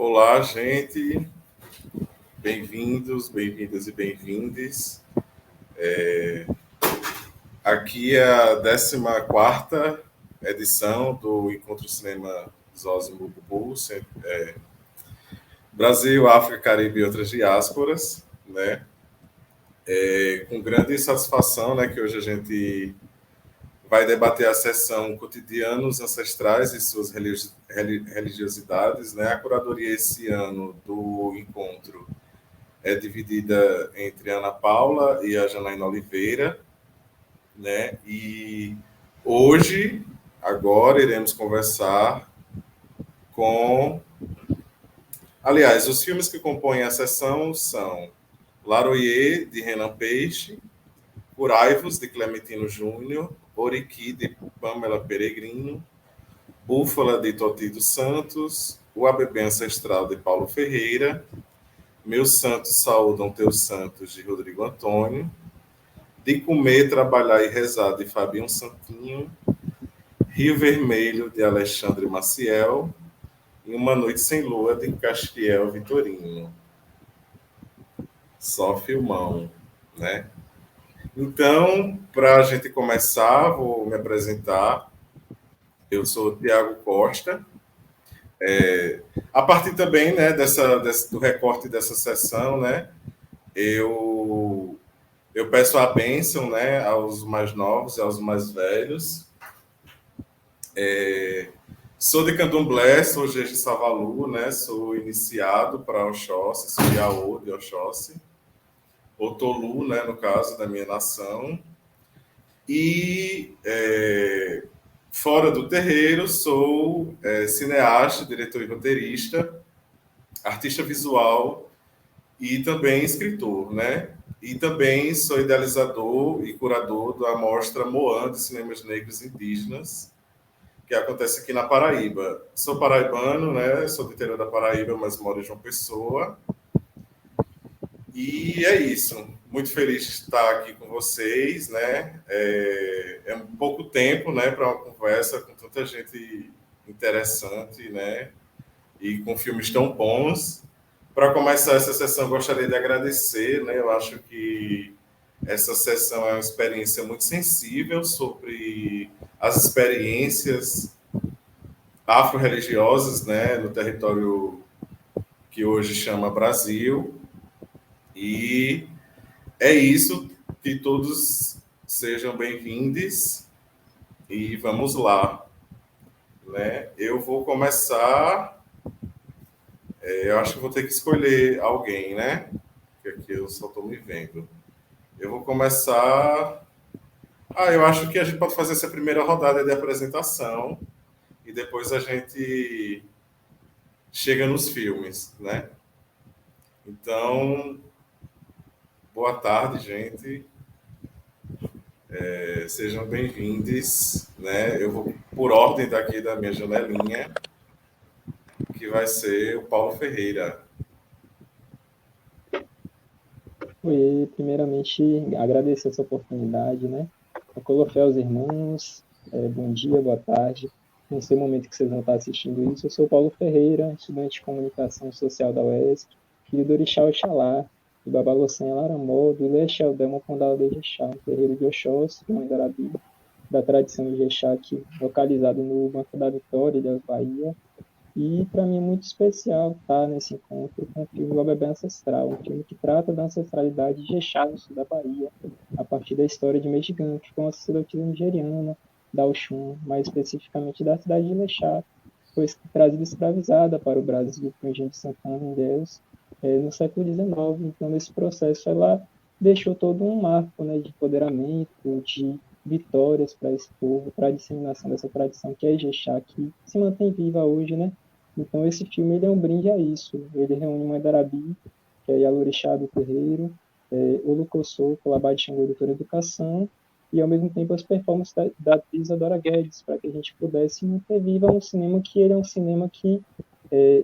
Olá, gente. Bem-vindos, bem-vindas e bem-vindes. Aqui é a 14ª edição do Encontro Cinema Zózimo Bubu, Brasil, África, Caribe e outras diásporas, né? Com grande satisfação, né, que hoje a gente vai debater a sessão Cotidianos Ancestrais e suas religiosidades, né? A curadoria esse ano do encontro é dividida entre a Ana Paula e a Janaína Oliveira, né? E hoje, agora, iremos conversar com... Aliás, os filmes que compõem a sessão são Laroyer, de Renan Peixe, Curaivos, de Clementino Júnior, Oriqui, de Pamela Peregrino, Búfala, de Toti dos Santos, O ABB Ancestral, de Paulo Ferreira, Meus Santos Saúdam Teus Santos, de Rodrigo Antônio, De Comer, Trabalhar e Rezar, de Fabinho Santinho, Rio Vermelho, de Alexandre Maciel, e Uma Noite Sem Lua, de Castiel Vitorino. Só filmão, né? Então, para a gente começar, vou me apresentar. Eu sou Tiago Costa. A partir também, né, do recorte dessa sessão, né, eu peço a bênção, né, aos mais novos e aos mais velhos. Sou de Candomblé, sou Jeje Savalu, né, sou iniciado para Oxóssi, sou Iaô de Oxóssi, Otolu, né, no caso da minha nação. E fora do terreiro, sou cineasta, diretor e roteirista, artista visual e também escritor, né? E também sou idealizador e curador da mostra Moan de Cinemas Negros Indígenas, que acontece aqui na Paraíba. Sou paraibano, né? Sou do interior da Paraíba, mas moro em João Pessoa. E é isso. Muito feliz de estar aqui com vocês, né? É um pouco tempo, né, para uma conversa com tanta gente interessante, né? E com filmes tão bons. Para começar essa sessão, gostaria de agradecer, né? Eu acho que essa sessão é uma experiência muito sensível sobre as experiências afro-religiosas, né, no território que hoje chama Brasil. E é isso, que todos sejam bem-vindos e vamos lá, né? Eu vou começar, eu acho que vou ter que escolher alguém, né? Porque aqui eu só estou me vendo. Eu vou começar... eu acho que a gente pode fazer essa primeira rodada de apresentação e depois a gente chega nos filmes, né? Então, boa tarde, gente. Sejam bem-vindos, né? Eu vou por ordem daqui da minha janelinha, que vai ser o Paulo Ferreira. Primeiramente, agradecer essa oportunidade, né? Acolofé aos irmãos, bom dia, boa tarde. Não sei o momento que vocês vão estar assistindo isso. Eu sou Paulo Ferreira, estudante de Comunicação Social da UESC, filho do Orixá Oxalá, do Babalocém Laramó, do Ilê Xeldama Condal de Ijexá, um terreiro de Oxóssi, Mãe da Arabi, da tradição de Ijexá, aqui, localizado no Banco da Vitória, Ilhéus Bahia. E para mim é muito especial estar nesse encontro com o filme O Bebê Ancestral, um filme que trata da ancestralidade de Ijexá, no sul da Bahia, a partir da história de Mejigan, que foi uma sacerdotisa nigeriana da Oxum, mais especificamente da cidade de Ilexá, que foi trazida escravizada para o Brasil por Engenho de Santana, em Deus, no século XIX. Então, nesse processo, ela deixou todo um marco, né, de empoderamento, de vitórias para esse povo, para a disseminação dessa tradição que é Ijexá, que se mantém viva hoje, né? Então, esse filme ele é um brinde a isso. Ele reúne Mãe da Arabi, que é Yalorixá do terreiro, Olucossô, Colabá de Xangô, doutora Educação, e, ao mesmo tempo, as performances da atriz Adora Guedes, para que a gente pudesse manter viva um cinema que ele é um cinema que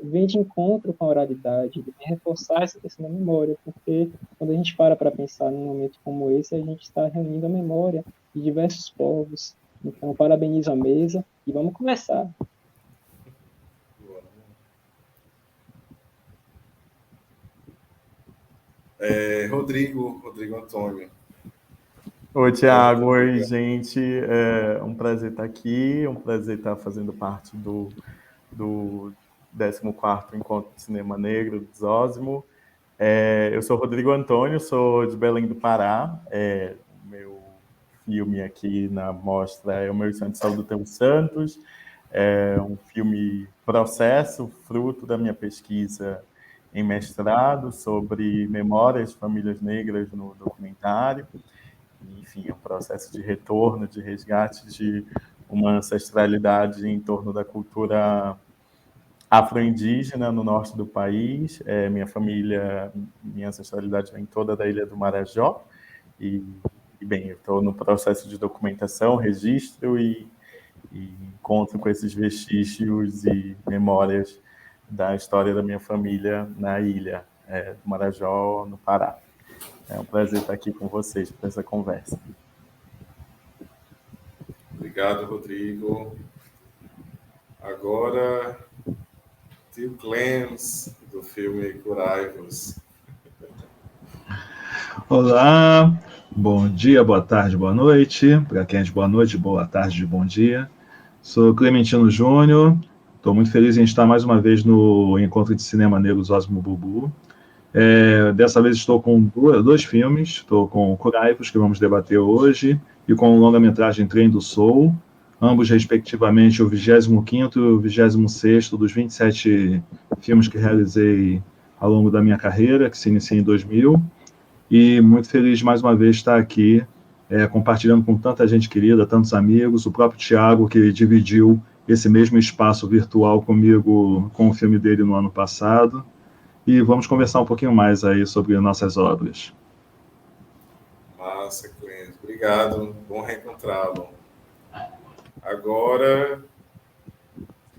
vem de encontro com a oralidade, ele vem reforçar essa questão da memória, porque quando a gente para pensar num momento como esse, a gente está reunindo a memória de diversos povos. Então, parabenizo a mesa e vamos começar. Rodrigo Antônio. Oi, Tiago. Oi, gente. É um prazer estar aqui, um prazer estar fazendo parte do 14º Encontro de Cinema Negro do Zósimo. Eu sou Rodrigo Antônio, sou de Belém do Pará. O meu filme aqui na mostra é O Meu Santo Sol do Teu Santos. É um filme processo, fruto da minha pesquisa em mestrado sobre memórias de famílias negras no documentário. Enfim, é um processo de retorno, de resgate de uma ancestralidade em torno da cultura afro-indígena no norte do país. Minha ancestralidade vem toda da Ilha do Marajó. Bem, eu estou no processo de documentação, registro e encontro com esses vestígios e memórias da história da minha família na ilha do Marajó, no Pará. É um prazer estar aqui com vocês para essa conversa. Obrigado, Rodrigo. Agora, tio Clems, do filme Curai-vos. Olá, bom dia, boa tarde, boa noite. Para quem é de boa noite, boa tarde, bom dia. Sou Clementino Júnior, estou muito feliz em estar mais uma vez no Encontro de Cinema Negro Zósimo Bubu. Dessa vez estou com dois filmes, estou com Curai-vos, que vamos debater hoje, e com o longa-metragem Trem do Soul, ambos respectivamente o 25º e o 26º dos 27 filmes que realizei ao longo da minha carreira, que se inicia em 2000, e muito feliz de mais uma vez estar aqui, compartilhando com tanta gente querida, tantos amigos, o próprio Tiago, que dividiu esse mesmo espaço virtual comigo com o filme dele no ano passado, e vamos conversar um pouquinho mais aí sobre nossas obras. Massa, Clemente. Obrigado. Bom reencontrá-lo. Agora,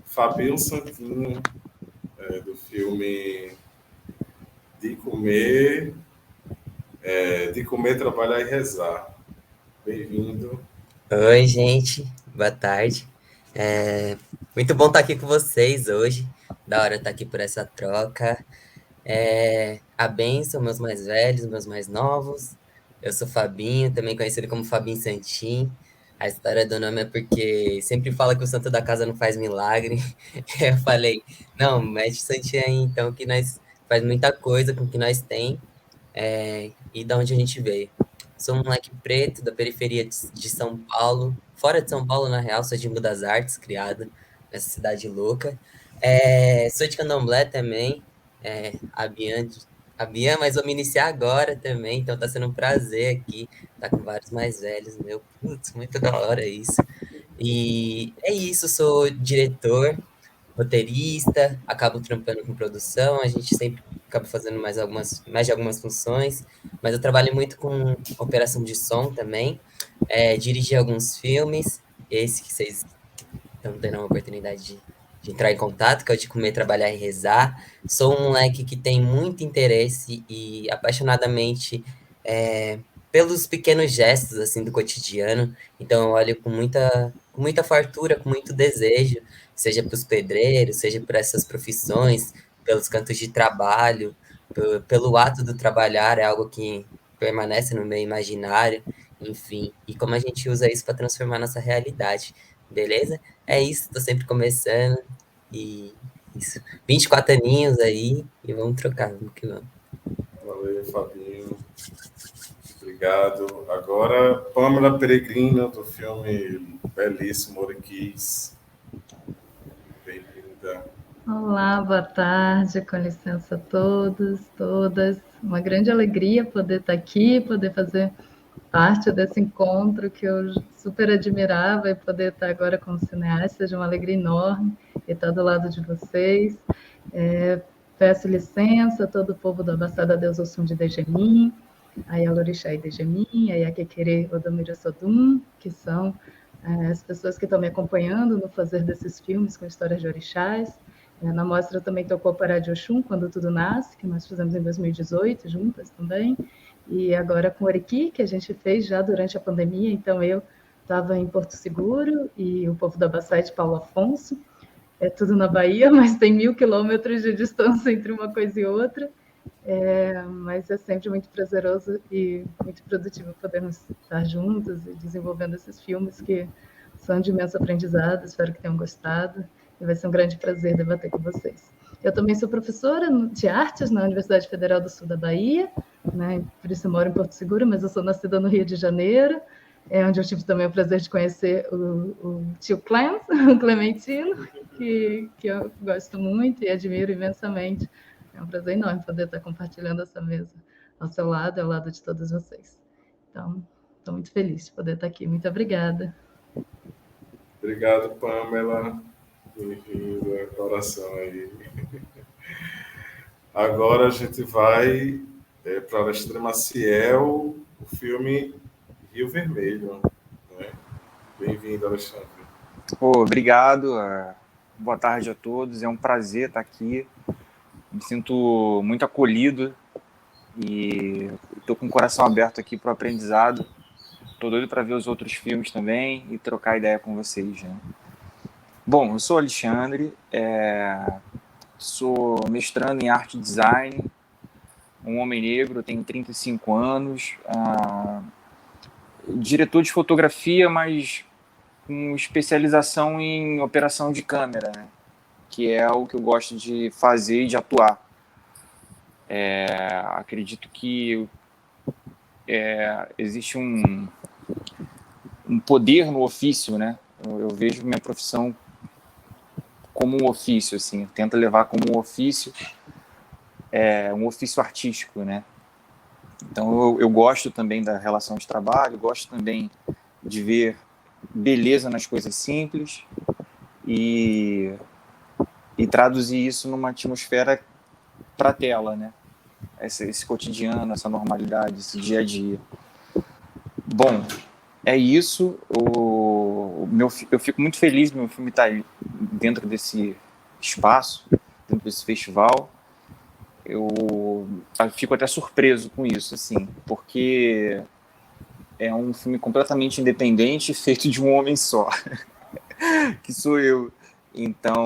Fabinho Santinho, do filme De Comer, Trabalhar e Rezar. Bem-vindo. Oi, gente. Boa tarde. Muito bom estar aqui com vocês hoje. Da hora estar aqui por essa troca. A bênção, meus mais velhos, meus mais novos. Eu sou Fabinho, também conhecido como Fabinho Santim. A história do nome é porque sempre fala que o santo da casa não faz milagre. Eu falei, não, mete Santim aí, então, que nós faz muita coisa com o que nós tem e da onde a gente veio. Sou um moleque preto da periferia de São Paulo, fora de São Paulo, na real, sou de Embu das Artes, criado nessa cidade louca. Sou de Candomblé também, a Bian, mas vou me iniciar agora também, então tá sendo um prazer aqui estar com vários mais velhos, meu, putz, muito da hora isso. E é isso, sou diretor, roteirista, acabo trampando com produção, a gente sempre acaba fazendo mais de algumas funções, mas eu trabalho muito com operação de som também, dirigi alguns filmes, esse que vocês estão tendo a oportunidade de entrar em contato, que é o De Comer, Trabalhar e Rezar. Sou um moleque que tem muito interesse e apaixonadamente pelos pequenos gestos assim do cotidiano, então eu olho com muita fartura, com muito desejo, seja para os pedreiros, seja por essas profissões, pelos cantos de trabalho, pelo ato do trabalhar, é algo que permanece no meu imaginário, enfim, e como a gente usa isso para transformar nossa realidade, beleza? É isso, tô sempre começando, e isso. 24 aninhos aí, e vamos trocar, vamos que vamos. Valeu, Fabinho. Obrigado. Agora, Pâmela Peregrino, do filme belíssimo Ouriquis. Bem-vinda. Olá, boa tarde, com licença a todos, todas. Uma grande alegria poder estar aqui, poder fazer parte desse encontro que eu super admirava e poder estar agora com os cineastas, de uma alegria enorme estar do lado de vocês. Peço licença a todo o povo da Baçada Deus Ossum de Dejemim, a Yalorixá e Dejemim, a Yaquequere Odomiro Sodum, que são as pessoas que estão me acompanhando no fazer desses filmes com histórias de orixás. Na mostra também tocou Pará de Oxum, Quando Tudo Nasce, que nós fizemos em 2018, juntas também, e agora com o Oriqui, que a gente fez já durante a pandemia, então eu estava em Porto Seguro, e o povo da Baçá de Paulo Afonso, é tudo na Bahia, mas tem 1.000 quilômetros de distância entre uma coisa e outra, Mas é sempre muito prazeroso e muito produtivo podermos estar juntos e desenvolvendo esses filmes que são de imenso aprendizado. Espero que tenham gostado e vai ser um grande prazer debater com vocês. Eu também sou professora de artes na Universidade Federal do Sul da Bahia, né? Por isso eu moro em Porto Seguro, mas eu sou nascida no Rio de Janeiro, onde eu tive também o prazer de conhecer o tio Clem, o Clementino, que eu gosto muito e admiro imensamente. É um prazer enorme poder estar compartilhando essa mesa ao seu lado e ao lado de todos vocês. Então, estou muito feliz de poder estar aqui. Muito obrigada. Obrigado, Pamela. Bem-vinda, coração aí. Agora a gente vai para Alexandre Maciel, o filme Rio Vermelho. Né? Bem-vindo, Alexandre. Obrigado. Boa tarde a todos. É um prazer estar aqui. Me sinto muito acolhido e estou com o coração aberto aqui para o aprendizado. Estou doido para ver os outros filmes também e trocar ideia com vocês. Né? Bom, eu sou Alexandre, sou mestrando em arte e design, um homem negro, tenho 35 anos, diretor de fotografia, mas com especialização em operação de câmera, né? Que é o que eu gosto de fazer e de atuar. Acredito que existe um poder no ofício, né? Eu vejo minha profissão como um ofício, assim, tento levar como um ofício artístico, né? Então eu gosto também da relação de trabalho, gosto também de ver beleza nas coisas simples e traduzir isso numa atmosfera para a tela, né? Esse cotidiano, essa normalidade, esse dia a dia. Bom, é isso. Eu fico muito feliz do meu filme estar dentro desse espaço, dentro desse festival. Eu fico até surpreso com isso, assim, porque é um filme completamente independente, feito de um homem só, que sou eu. Então,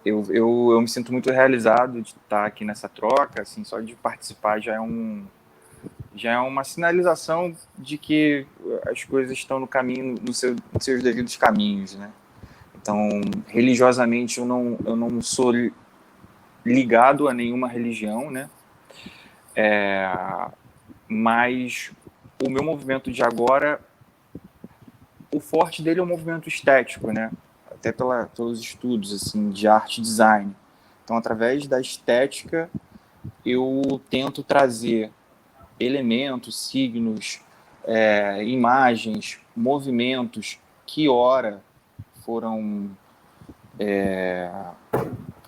eu me sinto muito realizado de estar aqui nessa troca, assim, só de participar já é uma sinalização de que as coisas estão no caminho, nos seus devidos caminhos, né? Então, religiosamente, eu não sou ligado a nenhuma religião, né? Mas o meu movimento de agora, o forte dele é o movimento estético, né? Até pelos estudos assim, de arte e design. Então, através da estética, eu tento trazer elementos, signos, imagens, movimentos que, ora, foram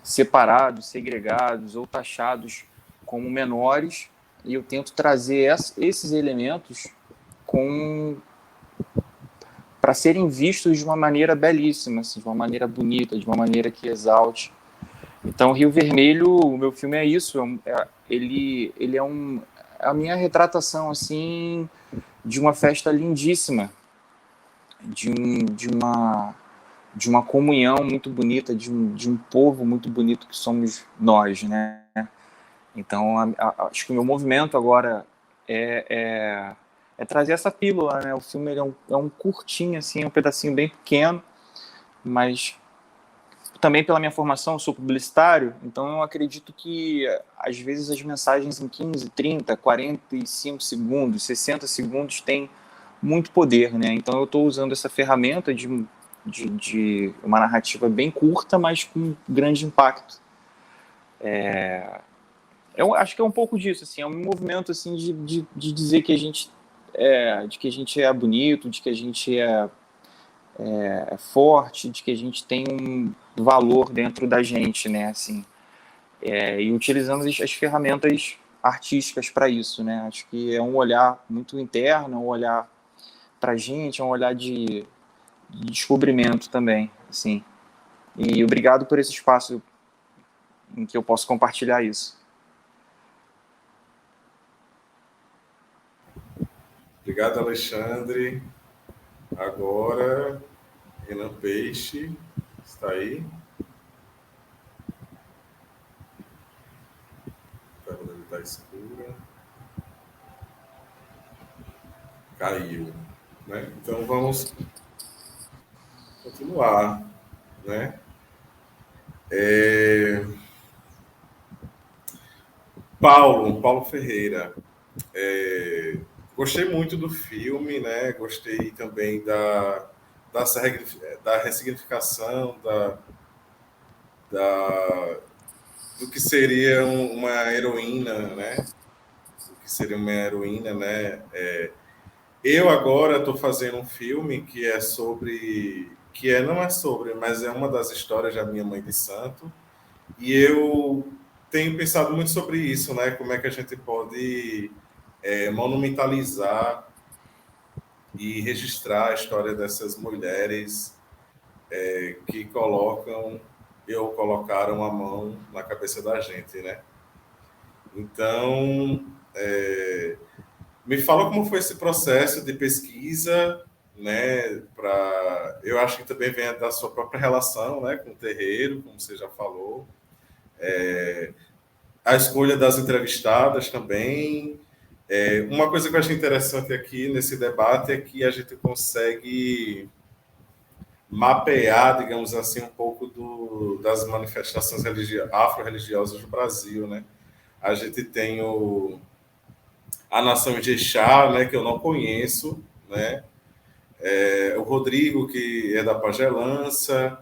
separados, segregados ou taxados como menores, e eu tento trazer esses elementos para serem vistos de uma maneira belíssima, assim, de uma maneira bonita, de uma maneira que exalte. Então, Rio Vermelho, o meu filme é isso. Ele é a minha retratação assim de uma festa lindíssima, de uma comunhão muito bonita, de um povo muito bonito que somos nós, né? Então, acho que o meu movimento agora é trazer essa pílula, né? O filme é um curtinho, assim, um pedacinho bem pequeno, mas também pela minha formação, eu sou publicitário, então eu acredito que, às vezes, as mensagens em 15, 30, 45 segundos, 60 segundos têm muito poder, né? Então eu estou usando essa ferramenta de uma narrativa bem curta, mas com grande impacto. Eu acho que é um pouco disso, assim, é um movimento assim, de dizer que a gente é bonito, de que a gente é forte, de que a gente tem um valor dentro da gente, né, assim, e utilizando as ferramentas artísticas para isso, né, acho que é um olhar muito interno, um olhar para a gente, é um olhar de descobrimento também, assim, e obrigado por esse espaço em que eu posso compartilhar isso. Obrigado, Alexandre. Agora, Renan Peixe, está aí? tá escura. Caiu, né? Então vamos continuar, né? Paulo Ferreira. Gostei muito do filme, né? Gostei também da ressignificação do que seria uma heroína, né? O que seria uma heroína, né? Eu agora estou fazendo um filme que é sobre, não é sobre, mas é uma das histórias da minha mãe de santo, e eu tenho pensado muito sobre isso, né? Como é que a gente pode monumentalizar e registrar a história dessas mulheres que colocaram a mão na cabeça da gente, né? Então, me fala como foi esse processo de pesquisa, né? Eu acho que também vem da sua própria relação, né, com o terreiro, como você já falou. A escolha das entrevistadas também. Uma coisa que eu achei interessante aqui nesse debate é que a gente consegue mapear, digamos assim, um pouco das manifestações afro-religiosas do Brasil, né? A gente tem a nação Ijexá, né, que eu não conheço, né? O Rodrigo, que é da Pagelança,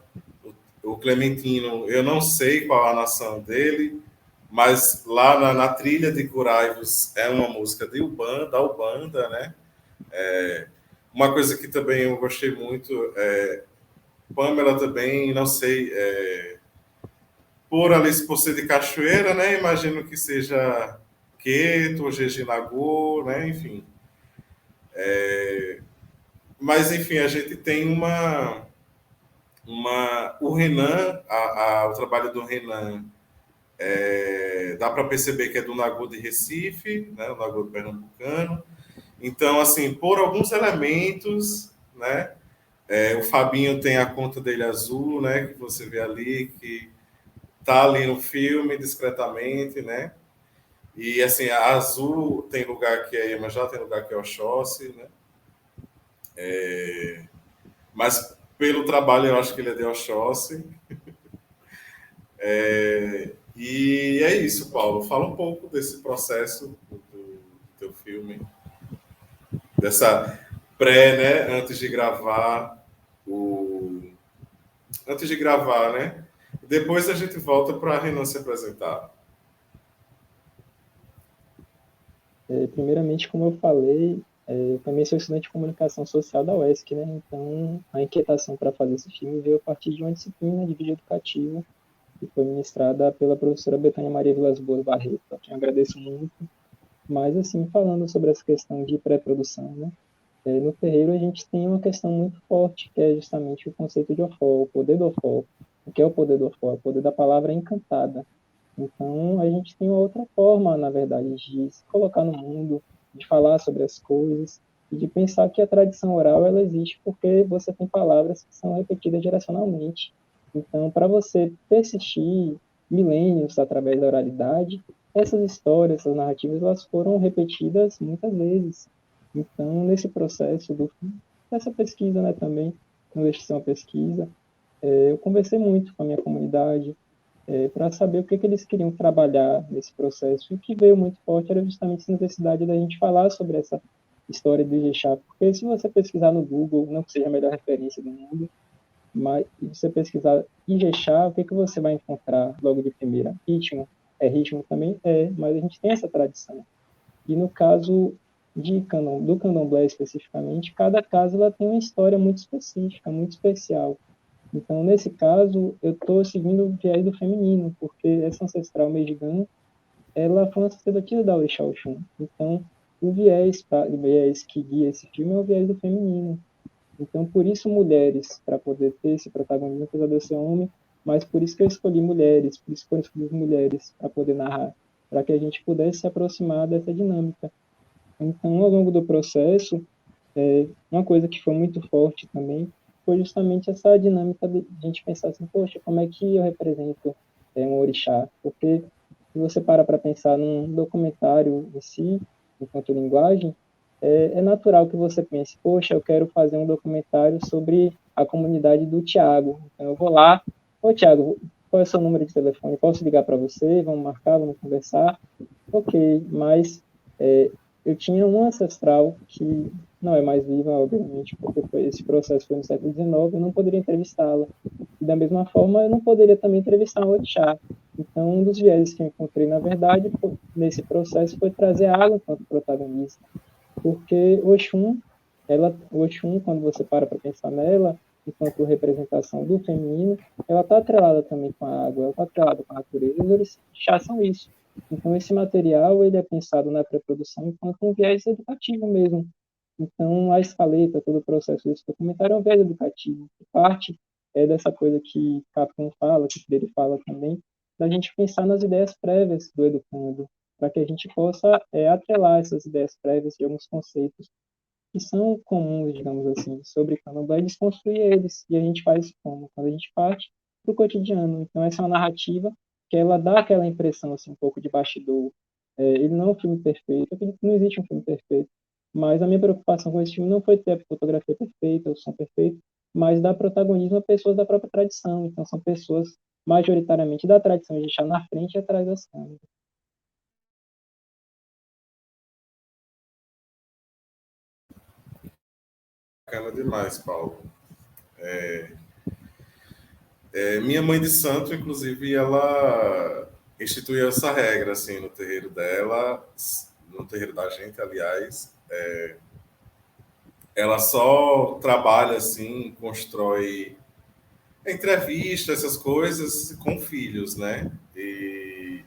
o Clementino, eu não sei qual a nação dele, mas lá na trilha de Curaivos é uma música da Ubanda, né? Uma coisa que também eu gostei muito, Pamela também, não sei, por ser de Cachoeira, né? Imagino que seja Queto ou Jejinagô, né? Enfim. Mas, enfim, a gente tem o Renan, o trabalho do Renan, dá para perceber que é do Nagô de Recife, né? O Nagô do Pernambucano. Então, assim, por alguns elementos, né? O Fabinho tem a conta dele azul, né? Que você vê ali, que tá ali no filme discretamente, né? E assim, a Azul tem lugar que é Iemanjá, tem lugar que é Oxóssi, né? Mas pelo trabalho eu acho que ele é de Oxóssi. E é isso, Paulo. Fala um pouco desse processo do teu filme, dessa né? Antes de gravar, né? Depois a gente volta para a Renan se apresentar. Primeiramente, como eu falei, eu também sou estudante de comunicação social da UESC, né? Então, a inquietação para fazer esse filme veio a partir de uma disciplina de vídeo educativo que foi ministrada pela professora Betânia Maria Vilas Boas Barreto, a quem eu agradeço muito. Mas, assim, falando sobre essa questão de pré-produção, né? No terreiro a gente tem uma questão muito forte, que é justamente o conceito de Ofó, o poder do Ofó. O que é o poder do Ofó? É o poder da palavra encantada. Então, a gente tem uma outra forma, na verdade, de se colocar no mundo, de falar sobre as coisas e de pensar que a tradição oral ela existe porque você tem palavras que são repetidas geracionalmente. Então, para você persistir milênios através da oralidade, essas histórias, essas narrativas, elas foram repetidas muitas vezes. Então, nesse processo dessa pesquisa, né, também, não deixa de ser uma pesquisa, eu conversei muito com a minha comunidade, para saber o que eles queriam trabalhar nesse processo. E o que veio muito forte era justamente essa necessidade da gente falar sobre essa história do Ijexá, porque se você pesquisar no Google, não que seja a melhor referência do mundo, mas se você pesquisar Ijexá, o que você vai encontrar logo de primeira? Ritmo. Ritmo também? Mas a gente tem essa tradição. E no caso do candomblé especificamente, cada casa ela tem uma história muito específica, muito especial. Então, nesse caso, eu estou seguindo o viés do feminino, porque essa ancestral Mejigã, ela foi uma sacerdotisa da Orixá Oxum. Então, o viés que guia esse filme é o viés do feminino. Então, por isso, mulheres, para poder ter esse protagonismo, apesar de eu ser homem, mas por isso que eu escolhi mulheres, por isso que eu escolhi mulheres para poder narrar, para que a gente pudesse se aproximar dessa dinâmica. Então, ao longo do processo, uma coisa que foi muito forte também foi justamente essa dinâmica de a gente pensar assim, poxa, como é que eu represento um orixá? Porque se você para pensar num documentário em si, enquanto linguagem, é natural que você pense, poxa, eu quero fazer um documentário sobre a comunidade do Tiago. Então eu vou lá, ô Tiago, qual é o seu número de telefone? Posso ligar para você? Vamos marcar, vamos conversar? Ok, mas eu tinha um ancestral que não é mais viva, obviamente, porque esse processo foi no século XIX, eu não poderia entrevistá-la. E da mesma forma, eu não poderia também entrevistar um orixá. Então, um dos vieses que eu encontrei, na verdade, nesse processo, foi trazer a água enquanto protagonista. Porque Oxum, quando você para pensar nela, enquanto representação do feminino, ela está atrelada também com a água, ela está atrelada com a natureza, e os orixás são isso. Então, esse material ele é pensado na pré-produção enquanto um viés educativo mesmo. Então, a escaleta, todo o processo desse documentário é um viés educativo. Parte dessa coisa que Capcom fala, que Freire fala também, da gente pensar nas ideias prévias do educando, para que a gente possa atrelar essas ideias prévias de alguns conceitos que são comuns, digamos assim, sobre Candomblé e desconstruir eles. E a gente faz como? Quando a gente parte do cotidiano. Então, essa é uma narrativa que ela dá aquela impressão, assim, um pouco de bastidor. Ele não é um filme perfeito, eu acredito que não existe um filme perfeito, mas a minha preocupação com esse filme não foi ter a fotografia perfeita, o som perfeito, mas dar protagonismo a pessoas da própria tradição. Então, são pessoas majoritariamente da tradição de deixar na frente e atrás das câmeras. Bacana demais, Paulo. Minha mãe de santo, inclusive, ela instituiu essa regra assim no terreiro dela, no terreiro da gente, aliás. Ela só trabalha assim, constrói entrevistas, essas coisas com filhos, né? E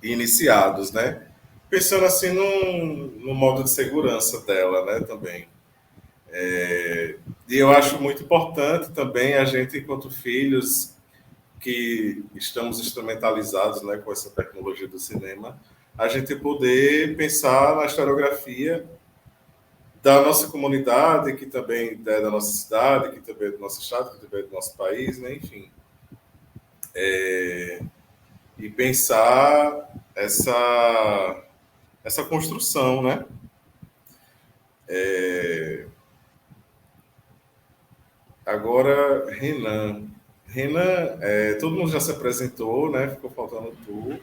iniciados, né? Pensando assim no modo de segurança dela, né? Também. E eu acho muito importante também a gente, enquanto filhos, que estamos instrumentalizados, né, com essa tecnologia do cinema, a gente poder pensar na historiografia da nossa comunidade, que também é da nossa cidade, que também é do nosso estado, que também é do nosso país, né, enfim. E pensar essa construção, né? Agora, Renan. Renan, todo mundo já se apresentou, né? Ficou faltando tu.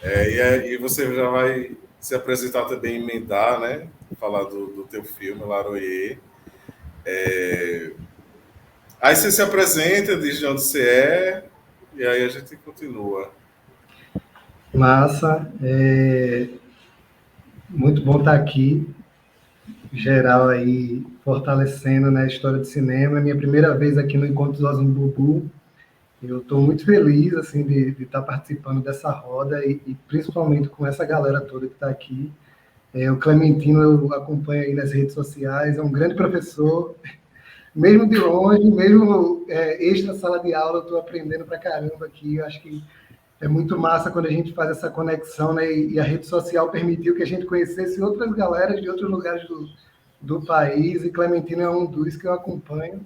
E aí você já vai se apresentar também, emendar, né? Falar do teu filme, Laroie. Aí você se apresenta, diz de onde você é, e aí a gente continua. Massa. Muito bom estar aqui. Geral aí, fortalecendo, né, a história de cinema. É minha primeira vez aqui no Encontro dos Osmos Bubu. Eu estou muito feliz assim, de estar participando dessa roda e principalmente com essa galera toda que está aqui. O Clementino eu acompanho aí nas redes sociais, é um grande professor, mesmo de longe, mesmo extra sala de aula, eu estou aprendendo pra caramba aqui. Eu acho que é muito massa quando a gente faz essa conexão, né? E a rede social permitiu que a gente conhecesse outras galeras de outros lugares do país, e Clementino é um dos que eu acompanho,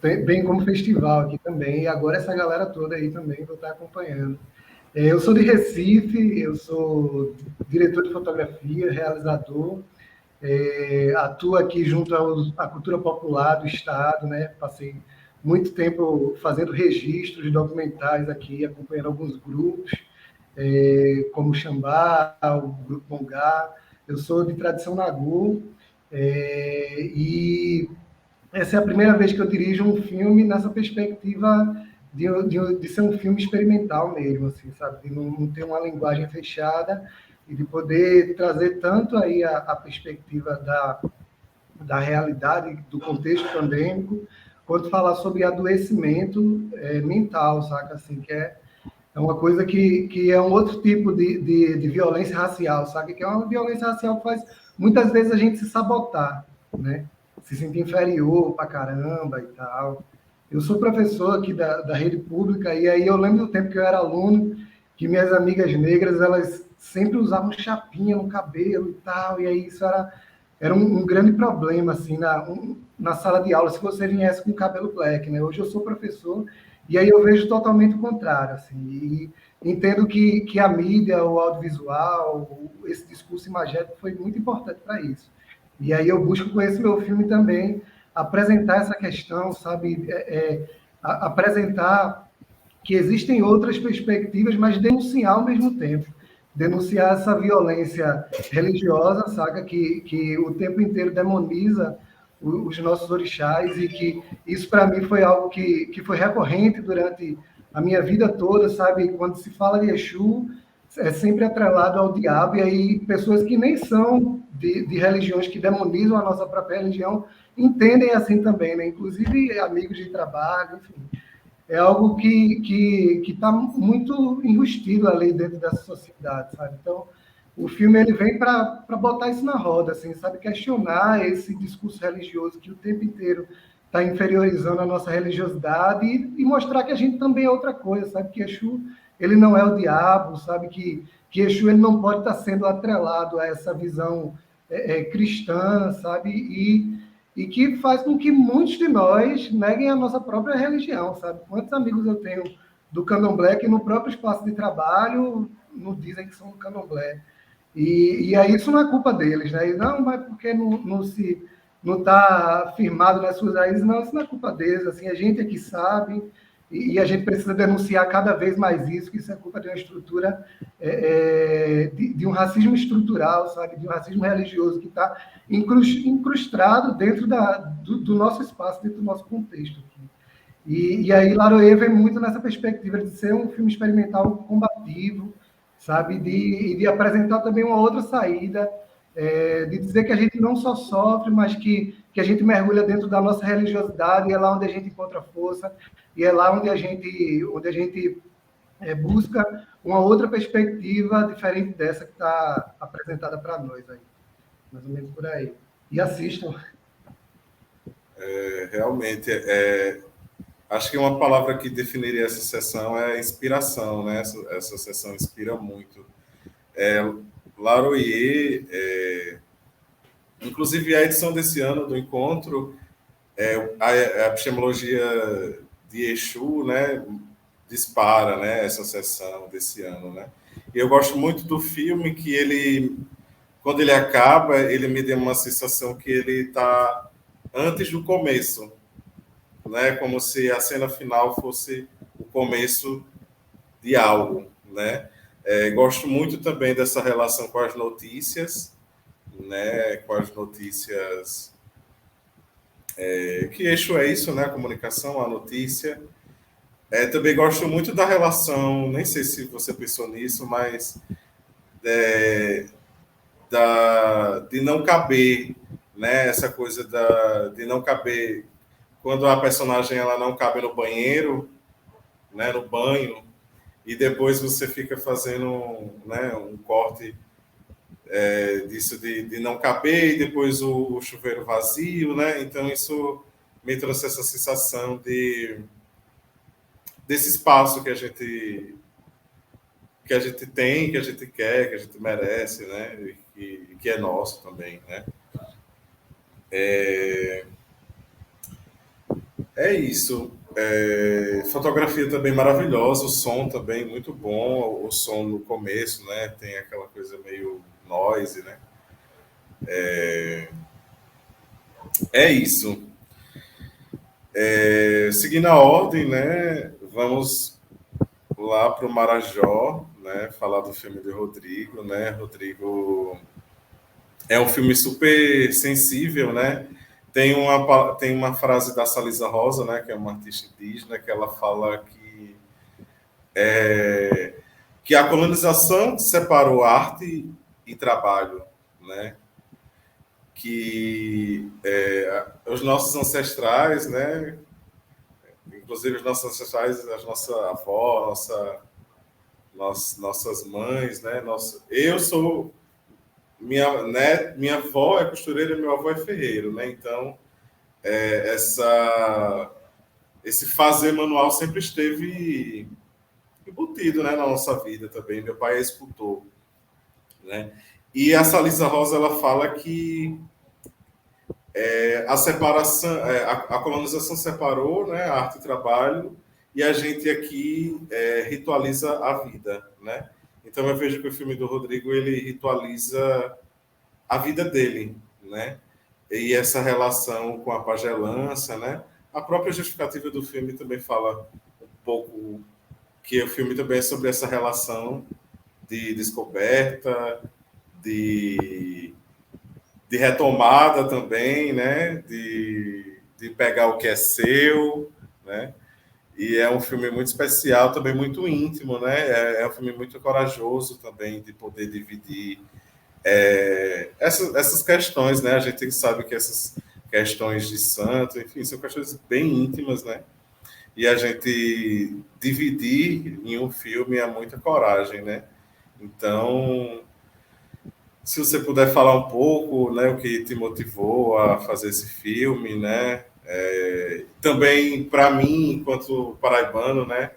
bem como festival aqui também, e agora essa galera toda aí também vou estar acompanhando. Eu sou de Recife, eu sou diretor de fotografia, realizador, atuo aqui junto à cultura popular do Estado, né? Passei muito tempo fazendo registros documentais aqui, acompanhando alguns grupos, como o Xambá, o Grupo Mongá. Eu sou de tradição Nagô, e essa é a primeira vez que eu dirijo um filme nessa perspectiva de ser um filme experimental mesmo, assim, sabe? De não ter uma linguagem fechada e de poder trazer tanto aí a perspectiva da realidade, do contexto pandêmico, quanto falar sobre adoecimento mental, saca? Assim, que é uma coisa que é um outro tipo de violência racial, sabe? Que é uma violência racial que faz muitas vezes a gente se sabotar, né? Se sentir inferior pra caramba e tal. Eu sou professor aqui da rede pública, e aí eu lembro do tempo que eu era aluno, que minhas amigas negras, elas sempre usavam chapinha no cabelo e tal, e aí isso era um grande problema, assim, na sala de aula, se você viesse com cabelo black, né? Hoje eu sou professor, e aí eu vejo totalmente o contrário, assim, entendo que a mídia, o audiovisual, esse discurso imagético foi muito importante para isso. E aí eu busco com esse meu filme também apresentar essa questão, sabe? Apresentar que existem outras perspectivas, mas denunciar ao mesmo tempo. Denunciar essa violência religiosa, saca? Que o tempo inteiro demoniza os nossos orixás, e que isso para mim foi algo que foi recorrente durante a minha vida toda, sabe? Quando se fala de Exu, é sempre atrelado ao diabo, e aí pessoas que nem são de religiões que demonizam a nossa própria religião entendem assim também, né? Inclusive amigos de trabalho, enfim. É algo que está muito enrustido ali dentro dessa sociedade, sabe? Então, o filme ele vem para botar isso na roda, assim, sabe? Questionar esse discurso religioso que o tempo inteiro está inferiorizando a nossa religiosidade, e mostrar que a gente também é outra coisa, sabe? Que Exu, ele não é o diabo, sabe? Que Exu, ele não pode estar sendo atrelado a essa visão cristã, sabe? E que faz com que muitos de nós neguem a nossa própria religião, sabe? Quantos amigos eu tenho do candomblé que no próprio espaço de trabalho não dizem que são do candomblé. E aí isso não é culpa deles, né? E não, mas porque não está firmado nas suas raízes? Não, isso não é culpa deles. Assim, a gente é que sabe, e a gente precisa denunciar cada vez mais isso, que isso é culpa de uma estrutura, de um racismo estrutural, sabe? De um racismo religioso que está incrustado dentro do nosso espaço, dentro do nosso contexto. E aí Laroê vem muito nessa perspectiva de ser um filme experimental combativo, sabe? De apresentar também uma outra saída, de dizer que a gente não só sofre, mas que a gente mergulha dentro da nossa religiosidade, e é lá onde a gente encontra força, e é lá onde a gente busca uma outra perspectiva diferente dessa que está apresentada para nós aí. Mais ou menos por aí. E assistam. Realmente, acho que uma palavra que definiria essa sessão é inspiração, né? Essa sessão inspira muito. Laroyer, inclusive a edição desse ano do encontro, a epistemologia de Exu, né, dispara, né, essa sessão desse ano, né? E eu gosto muito do filme, que ele, quando ele acaba, ele me deu uma sensação que ele está antes do começo, né? Como se a cena final fosse o começo de algo, né? Gosto muito também dessa relação com as notícias, né? Com as notícias, que Exu é isso, né? A comunicação, a notícia. Também gosto muito da relação, nem sei se você pensou nisso, mas de não caber, né? Essa coisa de não caber, quando a personagem ela não cabe no banheiro, né? No banho, e depois você fica fazendo, né, um corte disso de não caber, e depois o chuveiro vazio, né? Então isso me trouxe essa sensação desse espaço que a gente tem, que a gente quer, que a gente merece, né? E que é nosso também, né? Isso. Fotografia também maravilhosa, o som também muito bom, o som no começo, né? Tem aquela coisa meio noise, né? Isso. Seguindo a ordem, né? Vamos lá para o Marajó, né? Falar do filme de Rodrigo, né? Rodrigo é um filme super sensível, né? Tem uma frase da Salisa Rosa, né? Que é uma artista indígena, que ela fala que a colonização separou arte e trabalho, né? Que os nossos ancestrais, né? Inclusive os nossos ancestrais, a nossa avó, nossas mães, né? Eu sou minha avó é costureira e meu avô é ferreiro, né? Então esse fazer manual sempre esteve embutido, né, na nossa vida também. Meu pai é escultor, né? E a Salisa Rosa ela fala que a separação, a colonização separou, né, a arte e trabalho, e a gente aqui ritualiza a vida, né? Então eu vejo que o filme do Rodrigo ele ritualiza a vida dele, né? E essa relação com a pagelança, né? A própria justificativa do filme também fala um pouco que o filme também é sobre essa relação de descoberta, de, de retomada também, né? De pegar o que é seu, né? E é um filme muito especial, também muito íntimo, né? É um filme muito corajoso também de poder dividir essas questões, né? A gente sabe que essas questões de santo, enfim, são questões bem íntimas, né? E a gente dividir em um filme é muita coragem, né? Então, se você puder falar um pouco, né, o que te motivou a fazer esse filme, né? Também, para mim, enquanto paraibano, né,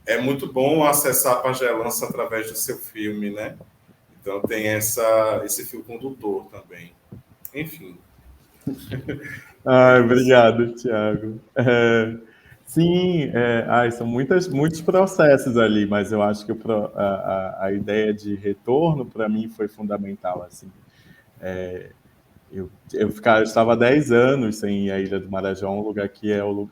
é muito bom acessar a pagelança através do seu filme, né? Então tem esse fio condutor também. Enfim. Obrigado, Thiago. Sim, são muitos processos ali, mas eu acho que a ideia de retorno, para mim, foi fundamental. Assim. Eu estava há 10 anos sem ir à Ilha do Marajó, um lugar que é o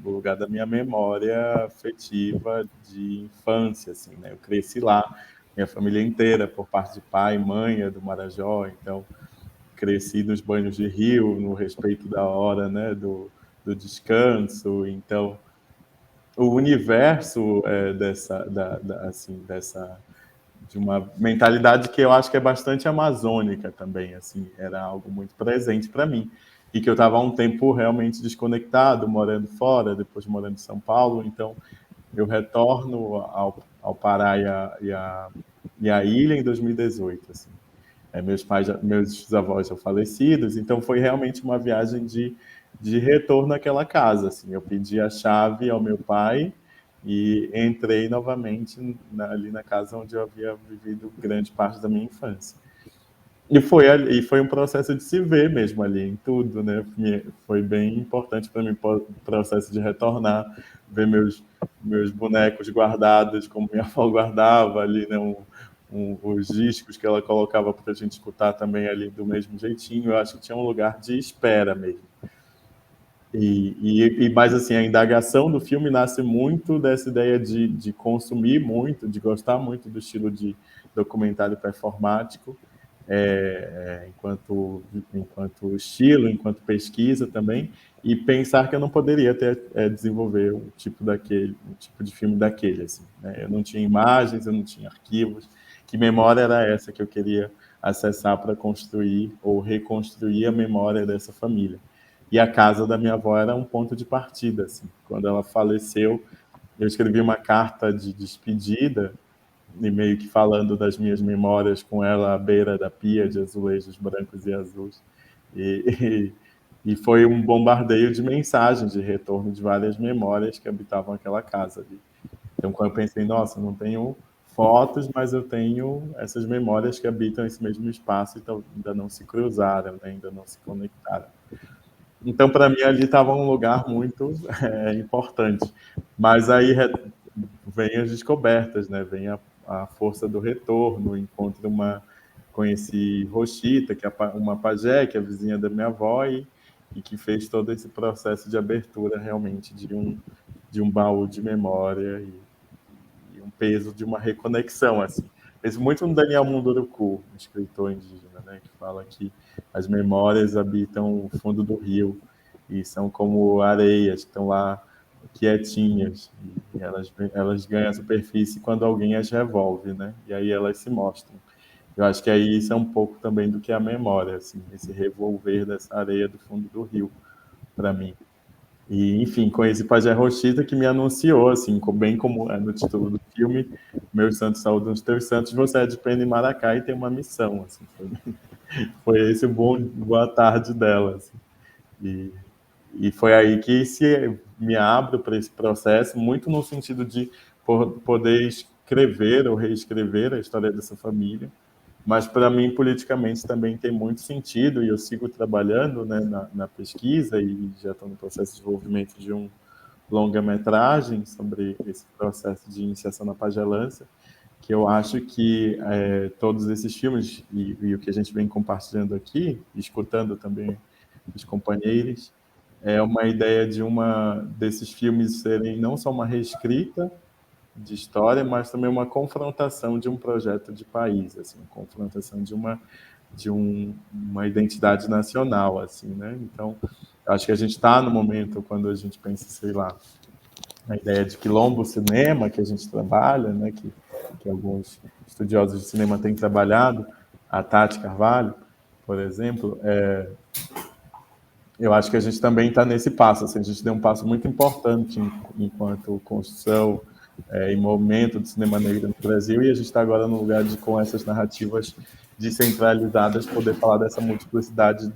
lugar da minha memória afetiva de infância. Assim, né? Eu cresci lá, minha família inteira, por parte de pai e mãe, é do Marajó, então cresci nos banhos de rio, no respeito da hora, né, do descanso. Então, o universo de uma mentalidade que eu acho que é bastante amazônica também, assim, era algo muito presente para mim. E que eu estava há um tempo realmente desconectado, morando fora, depois morando em São Paulo, então eu retorno ao Pará e à ilha em 2018, assim. Meus avós são falecidos, então foi realmente uma viagem de retorno àquela casa. Assim. Eu pedi a chave ao meu pai e entrei novamente ali na casa onde eu havia vivido grande parte da minha infância. E foi um processo de se ver mesmo ali, em tudo, né? Foi bem importante para mim o processo de retornar, ver meus bonecos guardados, como minha avó guardava ali, né? Os discos que ela colocava para a gente escutar também ali do mesmo jeitinho. Eu acho que tinha um lugar de espera mesmo. Mas assim, a indagação do filme nasce muito dessa ideia de consumir muito, de gostar muito do estilo de documentário performático, enquanto estilo, enquanto pesquisa também, e pensar que eu não poderia desenvolver um tipo de filme daquele. Assim, né? Eu não tinha imagens, eu não tinha arquivos. Que memória era essa que eu queria acessar para construir ou reconstruir a memória dessa família? E a casa da minha avó era um ponto de partida. Assim. Quando ela faleceu, eu escrevi uma carta de despedida, e meio que falando das minhas memórias com ela à beira da pia de azulejos brancos e azuis. E foi um bombardeio de mensagens de retorno de várias memórias que habitavam aquela casa ali. Então, quando eu pensei, nossa, não tenho fotos, mas eu tenho essas memórias que habitam esse mesmo espaço e ainda não se cruzaram, né? Ainda não se conectaram. Então, para mim, ali estava um lugar muito importante. Mas aí vem as descobertas, né? Vem a força do retorno. Conheci Rochita, que é uma pajé, que é a vizinha da minha avó, e que fez todo esse processo de abertura, realmente, de um baú de memória e um peso de uma reconexão, assim. Penso muito no Daniel Munduruku, um escritor indígena, né? Que fala que as memórias habitam o fundo do rio e são como areias que estão lá quietinhas e elas ganham a superfície quando alguém as revolve, né? E aí elas se mostram. Eu acho que aí isso é um pouco também do que é a memória, assim, esse revolver dessa areia do fundo do rio, para mim. E, enfim, conheci Pajé Rochita, que me anunciou, assim, bem como é no título do filme, Meus Santos Saúdam os Teus Santos, você é de Pena em Maracá e tem uma missão, assim, foi esse o boa tarde dela, assim. E foi aí que me abro para esse processo, muito no sentido de poder escrever ou reescrever a história dessa família, mas para mim politicamente também tem muito sentido e eu sigo trabalhando, né, na pesquisa e já estou no processo de desenvolvimento de longa-metragem sobre esse processo de iniciação na pagelância, que eu acho que todos esses filmes, e o que a gente vem compartilhando aqui, escutando também os companheiros, é uma ideia desses filmes serem não só uma reescrita de história, mas também uma confrontação de um projeto de país, assim, confrontação de uma identidade nacional, assim, né? Então, acho que a gente está no momento, quando a gente pensa, sei lá, na ideia de quilombo cinema, que a gente trabalha, né, que alguns estudiosos de cinema têm trabalhado, a Tati Carvalho, por exemplo, eu acho que a gente também está nesse passo, assim, a gente deu um passo muito importante enquanto construção e movimento do cinema negro no Brasil, e a gente está agora no lugar de, com essas narrativas descentralizadas, poder falar dessa multiplicidade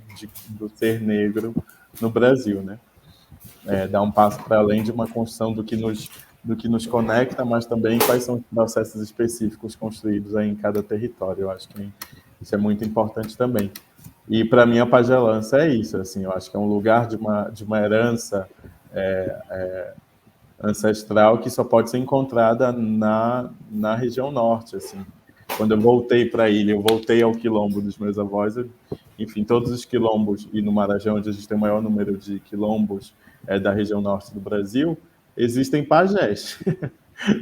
do ser negro no Brasil, né? Dar um passo para além de uma construção do que nos conecta, mas também quais são os processos específicos construídos aí em cada território. Eu acho que isso é muito importante também. E para mim a pagelância é isso, assim, eu acho que é um lugar de uma herança ancestral que só pode ser encontrada na região norte, assim. Quando eu voltei para a ilha, eu voltei ao quilombo dos meus avós, enfim, todos os quilombos, e no Maranhão, onde a gente tem o maior número de quilombos da região norte do Brasil, existem pajés.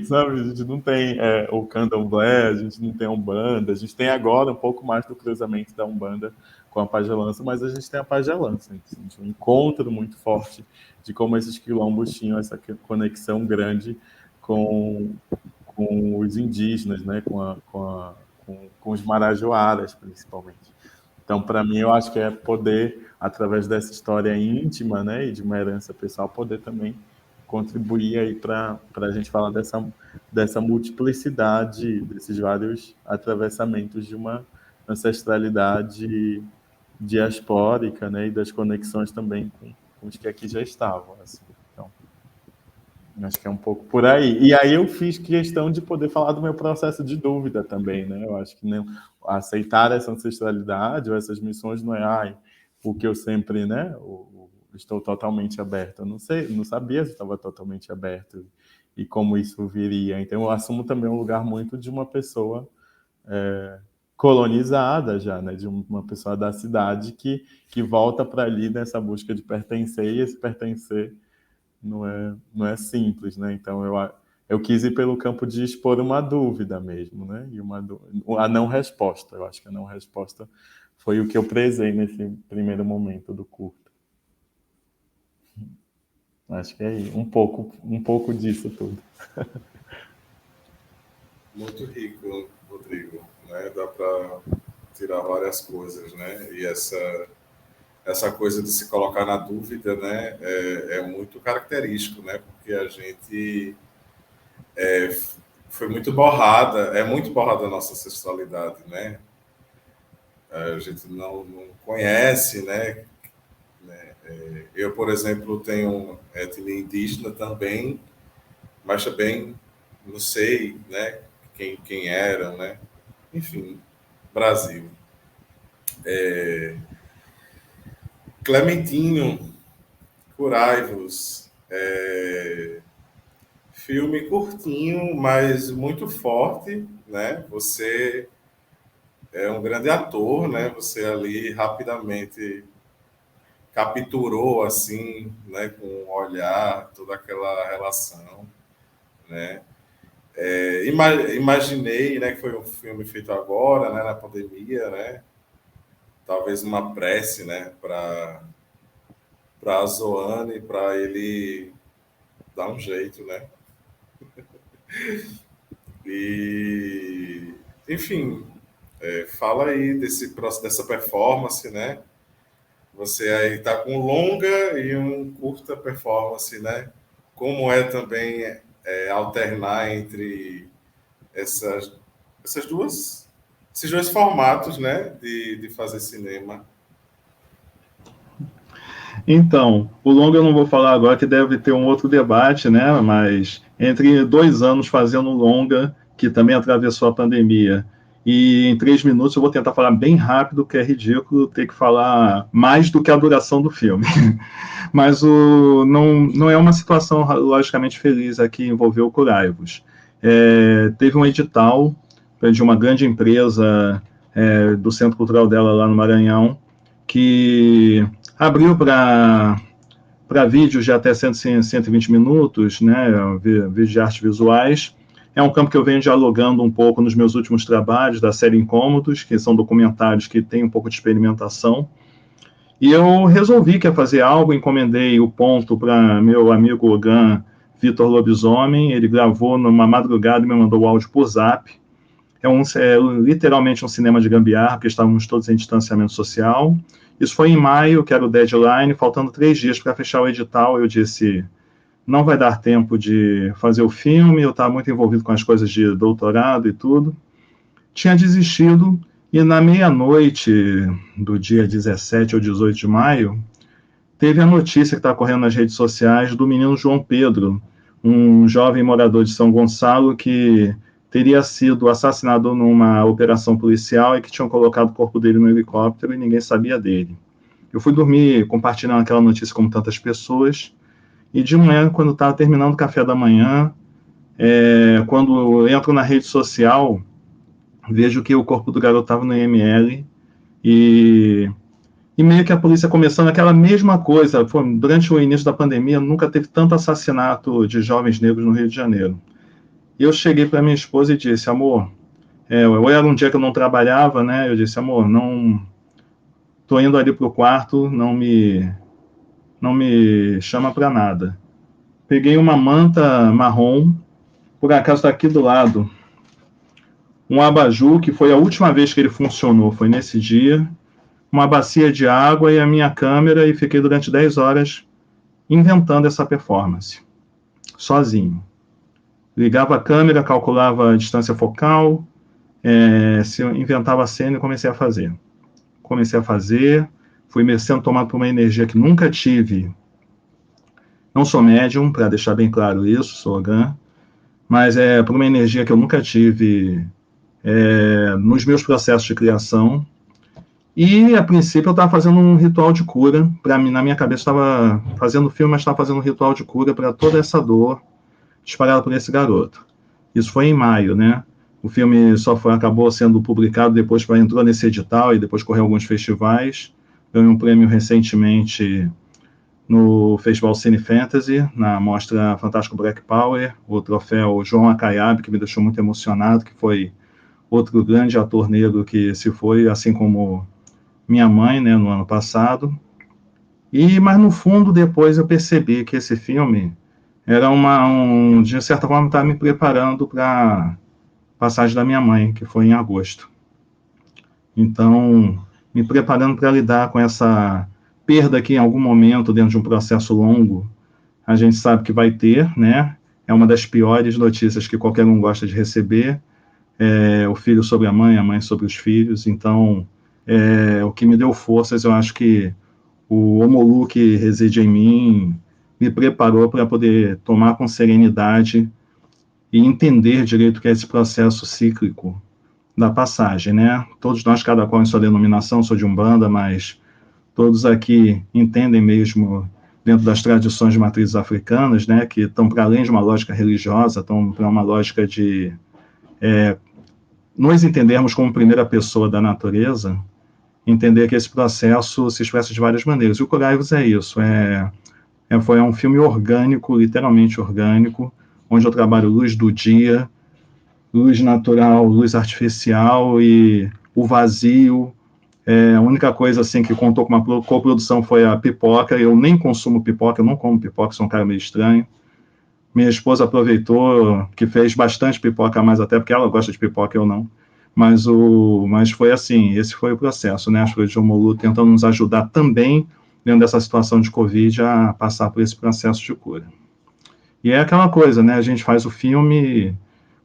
Sabe, a gente não tem o candomblé, a gente não tem a Umbanda, a gente tem agora um pouco mais do cruzamento da Umbanda com a pagelança, mas a gente tem a pagelança, a gente tem um encontro muito forte de como esses quilombos tinham essa conexão grande com os indígenas, né, com os marajoaras, principalmente. Então, para mim, eu acho que é poder, através dessa história íntima, né, e de uma herança pessoal, poder também contribuir aí para a gente falar dessa multiplicidade, desses vários atravessamentos de uma ancestralidade diaspórica, né, e das conexões também com os que aqui já estavam, assim. Então, acho que é um pouco por aí. E aí eu fiz questão de poder falar do meu processo de dúvida também, né? Eu acho que não, aceitar essa ancestralidade ou essas missões não é porque eu sempre, né, estou totalmente aberto. Eu não sei, não sabia se estava totalmente aberto e como isso viria. Então eu assumo também um lugar muito de uma pessoa colonizada já, né, de uma pessoa da cidade que volta para ali nessa busca de pertencer, e esse pertencer não é simples, né? Então eu quis ir pelo campo de expor uma dúvida mesmo, né? E a não resposta. Eu acho que a não resposta foi o que eu prezei nesse primeiro momento do curto. Acho que é um pouco disso tudo. Muito rico, Rodrigo, né? Dá para tirar várias coisas, né? E essa coisa de se colocar na dúvida, né, é muito característico, né, porque a gente foi muito borrada, é muito borrada a nossa sexualidade, né, a gente não conhece, né, eu, por exemplo, tenho etnia indígena também, mas também não sei, né, quem eram, né, enfim, Brasil. Clementinho, Curai-vos, filme curtinho, mas muito forte, né? Você é um grande ator, né? Você ali rapidamente capturou, assim, né? Com o olhar, toda aquela relação, né? Imaginei, né? Que foi um filme feito agora, né? Na pandemia, né? Talvez uma prece, né? Para a Zoane, para ele dar um jeito, né? E, enfim, fala aí dessa performance, né? Você aí está com longa e um curta performance, né? Como é também alternar entre esses dois formatos, né? De fazer cinema. Então, o longa eu não vou falar agora, que deve ter um outro debate, né? Mas entre 2 anos fazendo longa, que também atravessou a pandemia, e em 3 minutos eu vou tentar falar bem rápido, que é ridículo ter que falar mais do que a duração do filme. Mas não é uma situação logicamente feliz aqui envolver o Curaivos. Teve um edital de uma grande empresa do Centro Cultural dela lá no Maranhão, que abriu para vídeos de até 120 minutos, né, vídeos de artes visuais. É um campo que eu venho dialogando um pouco nos meus últimos trabalhos, da série Incômodos, que são documentários que têm um pouco de experimentação. E eu resolvi que ia fazer algo, encomendei o ponto para meu amigo Ogan Vitor Lobisomem, ele gravou numa madrugada e me mandou o áudio por zap. É literalmente um cinema de gambiarra, porque estávamos todos em distanciamento social. Isso foi em maio, que era o deadline, faltando 3 dias para fechar o edital. Eu disse, não vai dar tempo de fazer o filme, eu estava muito envolvido com as coisas de doutorado e tudo. Tinha desistido, e na meia-noite do dia 17 ou 18 de maio, teve a notícia que está correndo nas redes sociais do menino João Pedro, um jovem morador de São Gonçalo que teria sido assassinado numa operação policial e que tinham colocado o corpo dele no helicóptero e ninguém sabia dele. Eu fui dormir compartilhando aquela notícia com tantas pessoas, e de manhã, quando estava terminando o café da manhã, quando eu entro na rede social, vejo que o corpo do garoto estava no IML, e meio que a polícia começando aquela mesma coisa. Durante o início da pandemia, nunca teve tanto assassinato de jovens negros no Rio de Janeiro. E eu cheguei para minha esposa e disse, amor, ou era um dia que eu não trabalhava, né? Eu disse, amor, não estou indo ali para o quarto, não me chama para nada. Peguei uma manta marrom, por acaso está aqui do lado, um abajur, que foi a última vez que ele funcionou, foi nesse dia, uma bacia de água e a minha câmera, e fiquei durante 10 horas inventando essa performance, sozinho. Ligava a câmera, calculava a distância focal, se eu inventava a cena e comecei a fazer. Fui sendo tomado por uma energia que nunca tive. Não sou médium, para deixar bem claro isso, sou Ogan, mas por uma energia que eu nunca tive nos meus processos de criação. E, a princípio, eu estava fazendo um ritual de cura. Para mim, na minha cabeça, estava fazendo filme, mas estava fazendo um ritual de cura para toda essa dor disparada por esse garoto. Isso foi em maio, né? O filme acabou sendo publicado depois, entrou nesse edital e depois correu alguns festivais. Ganhou um prêmio recentemente no Festival Cine Fantasy, na mostra Fantástico Black Power, o troféu João Acaiabe, que me deixou muito emocionado, que foi outro grande ator negro que se foi, assim como minha mãe, né, no ano passado. Mas no fundo, depois eu percebi que esse filme era de certa forma, estava me preparando para a passagem da minha mãe, que foi em agosto. Então, me preparando para lidar com essa perda que em algum momento, dentro de um processo longo, a gente sabe que vai ter, né? É uma das piores notícias que qualquer um gosta de receber, o filho sobre a mãe sobre os filhos. Então, o que me deu forças, eu acho que o Omolu que reside em mim me preparou para poder tomar com serenidade e entender direito o que é esse processo cíclico da passagem, né? Todos nós, cada qual em sua denominação, sou de Umbanda, mas todos aqui entendem mesmo, dentro das tradições de matrizes africanas, né, que estão para além de uma lógica religiosa, estão para uma lógica de nós entendermos como primeira pessoa da natureza, entender que esse processo se expressa de várias maneiras. E o Curaivos é isso, foi um filme orgânico, literalmente orgânico, onde eu trabalho luz do dia, luz natural, luz artificial e o vazio. A única coisa assim que contou com uma coprodução foi a pipoca. Eu nem consumo pipoca, eu não como pipoca, sou um cara meio estranho. Minha esposa aproveitou, que fez bastante pipoca a mais, até porque ela gosta de pipoca, eu não. Mas foi assim, esse foi o processo, né? As coisas de Omolu tentando nos ajudar também, dentro dessa situação de Covid, a passar por esse processo de cura. E é aquela coisa, né? A gente faz o filme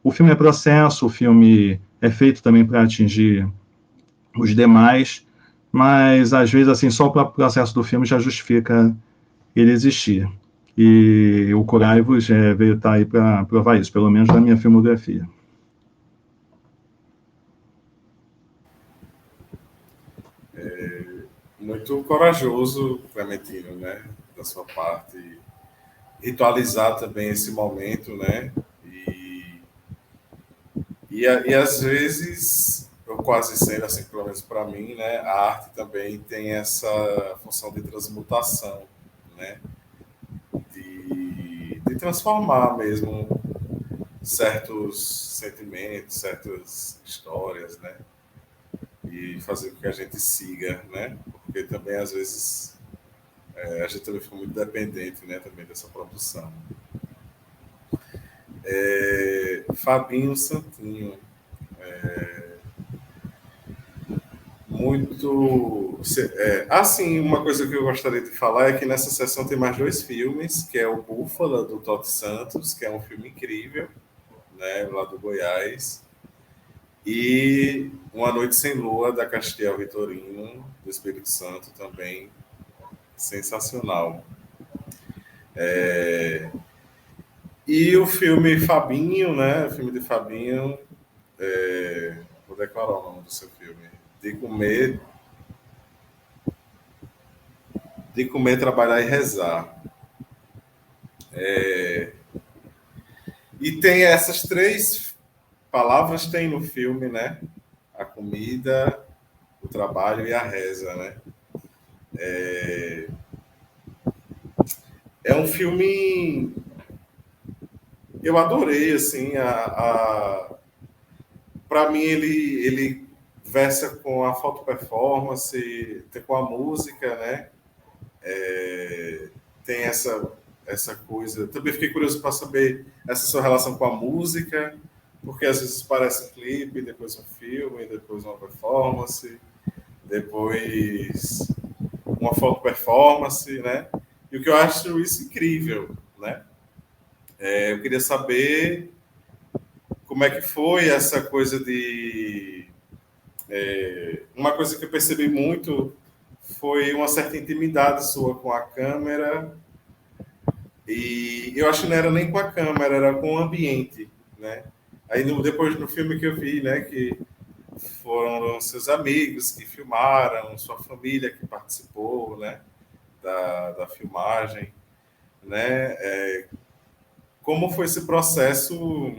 é processo, o filme é feito também para atingir os demais, mas às vezes assim, só o próprio processo do filme já justifica ele existir. E o Curaivos veio estar aí para provar isso, pelo menos na minha filmografia. Muito corajoso, Clementino, né? Da sua parte. Ritualizar também esse momento, né? E às vezes, eu quase sempre, assim, pelo menos para mim, né? A arte também tem essa função de transmutação, né? De transformar mesmo certos sentimentos, certas histórias, né? E fazer com que a gente siga, né? Porque também, às vezes, a gente também fica muito dependente, né? Também dessa produção. Fabinho Santinho. Muito. Assim, uma coisa que eu gostaria de falar é que nessa sessão tem mais 2 filmes, que é o Búfala, do Totti Santos, que é um filme incrível, né? Lá do Goiás. E Uma Noite Sem Lua, da Castiel Vitorino, do Espírito Santo, também sensacional. E o filme Fabinho, né? O filme de Fabinho, vou declarar o nome do seu filme. De comer, trabalhar e rezar. E tem essas 3 palavras tem no filme, né? A comida, o trabalho e a reza, né? É um filme, eu adorei, assim, para mim ele versa com a foto performance, com a música, né? Tem essa coisa. Também fiquei curioso para saber essa sua relação com a música, porque às vezes parece um clipe, depois um filme, depois uma performance, depois uma foto performance, né? E o que eu acho isso incrível, né? Eu queria saber como é que foi essa coisa de... uma coisa que eu percebi muito foi uma certa intimidade sua com a câmera, e eu acho que não era nem com a câmera, era com o ambiente, né? Aí depois no filme que eu vi, né, que foram seus amigos que filmaram, sua família que participou, né, da filmagem, né? Como foi esse processo,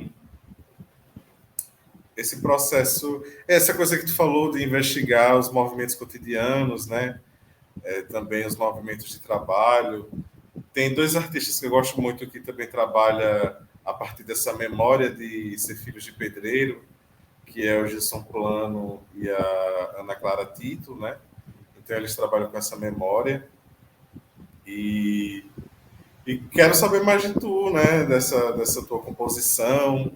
essa coisa que tu falou de investigar os movimentos cotidianos, né? Também os movimentos de trabalho. Tem 2 artistas que eu gosto muito que também trabalham a partir dessa memória de ser filhos de pedreiro, que é o Gilson Plano e a Ana Clara Tito, né? Então eles trabalham com essa memória e quero saber mais de tu, né? Dessa tua composição,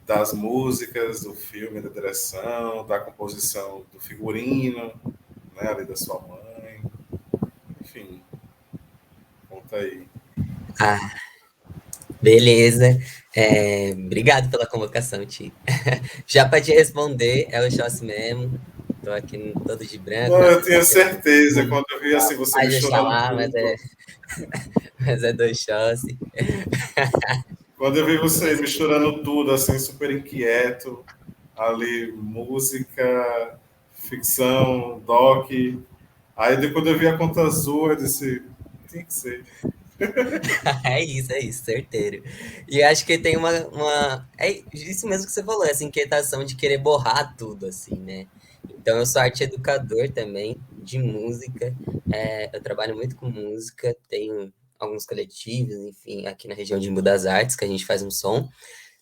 das músicas, do filme, da direção, da composição do figurino, né? Ali da sua mãe, enfim, conta aí. Ah, beleza. Obrigado pela convocação, Ti. Já para te responder, é o Chossi mesmo. Tô aqui todo de branco, Não, na eu tinha certeza, quando eu vi assim, você paz de misturando Oxalá, tudo, mas é do Chossi. quando eu vi você misturando tudo, assim, super inquieto, ali, música, ficção, doc, aí depois eu vi a conta azul, eu disse, tem que ser. É isso, certeiro. E acho que tem É isso mesmo que você falou, essa inquietação de querer borrar tudo, assim, né? Então, eu sou arte educador também, de música. Eu trabalho muito com música, tenho alguns coletivos, enfim, aqui na região de Embu das Artes, que a gente faz um som.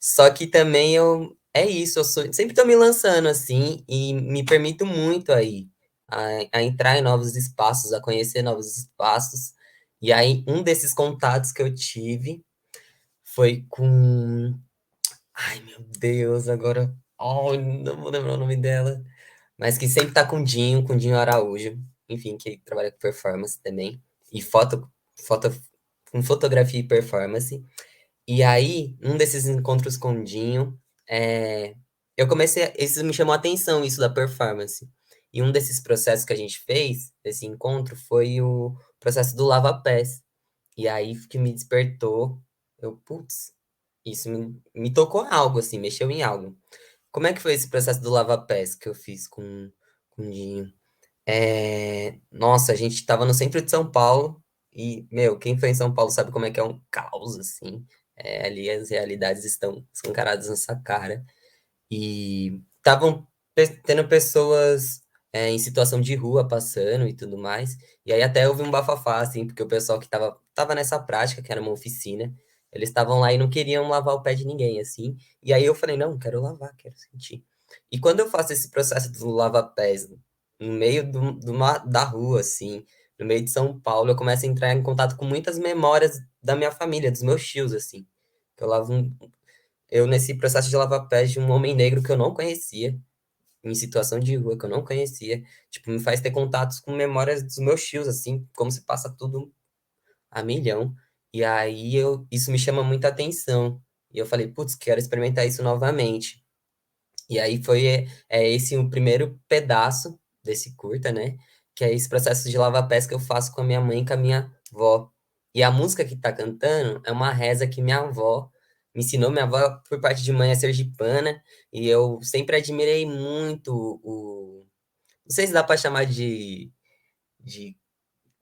Só que também É isso, sempre tô me lançando, assim, e me permito muito aí a entrar em novos espaços, a conhecer novos espaços. E aí, um desses contatos que eu tive foi com. Ai, meu Deus, agora. Ai, não vou lembrar o nome dela. Mas que sempre tá com o Dinho Araújo. Enfim, que trabalha com performance também. E foto, com fotografia e performance. E aí, um desses encontros com o Dinho, eu comecei. Isso me chamou a atenção, isso da performance. E um desses processos que a gente fez, esse encontro, foi o processo do Lava Pés. E aí que me despertou, putz, isso me tocou algo, assim, mexeu em algo. Como é que foi esse processo do Lava Pés que eu fiz com o Dinho? Nossa, a gente tava no centro de São Paulo e, meu, quem foi em São Paulo sabe como é que é um caos, assim. Ali as realidades estão escancaradas nessa cara. E estavam tendo pessoas em situação de rua passando e tudo mais. E aí até houve um bafafá, assim, porque o pessoal que tava nessa prática, que era uma oficina, eles estavam lá e não queriam lavar o pé de ninguém, assim. E aí eu falei, não, quero lavar, quero sentir. E quando eu faço esse processo do lava-pés no meio da rua, assim, no meio de São Paulo, eu começo a entrar em contato com muitas memórias da minha família, dos meus tios, assim. Eu lavo eu, nesse processo de lavar pés de um homem negro que eu não conhecia, em situação de rua que eu não conhecia, tipo, me faz ter contatos com memórias dos meus tios, assim, como se passa tudo a milhão. E aí isso me chama muita atenção. E eu falei, putz, quero experimentar isso novamente. E aí foi esse o primeiro pedaço desse curta, né? Que é esse processo de lava-pés que eu faço com a minha mãe e com a minha avó. E a música que tá cantando é uma reza que minha avó me ensinou. Minha avó, por parte de mãe, é sergipana, e eu sempre admirei muito não sei se dá para chamar de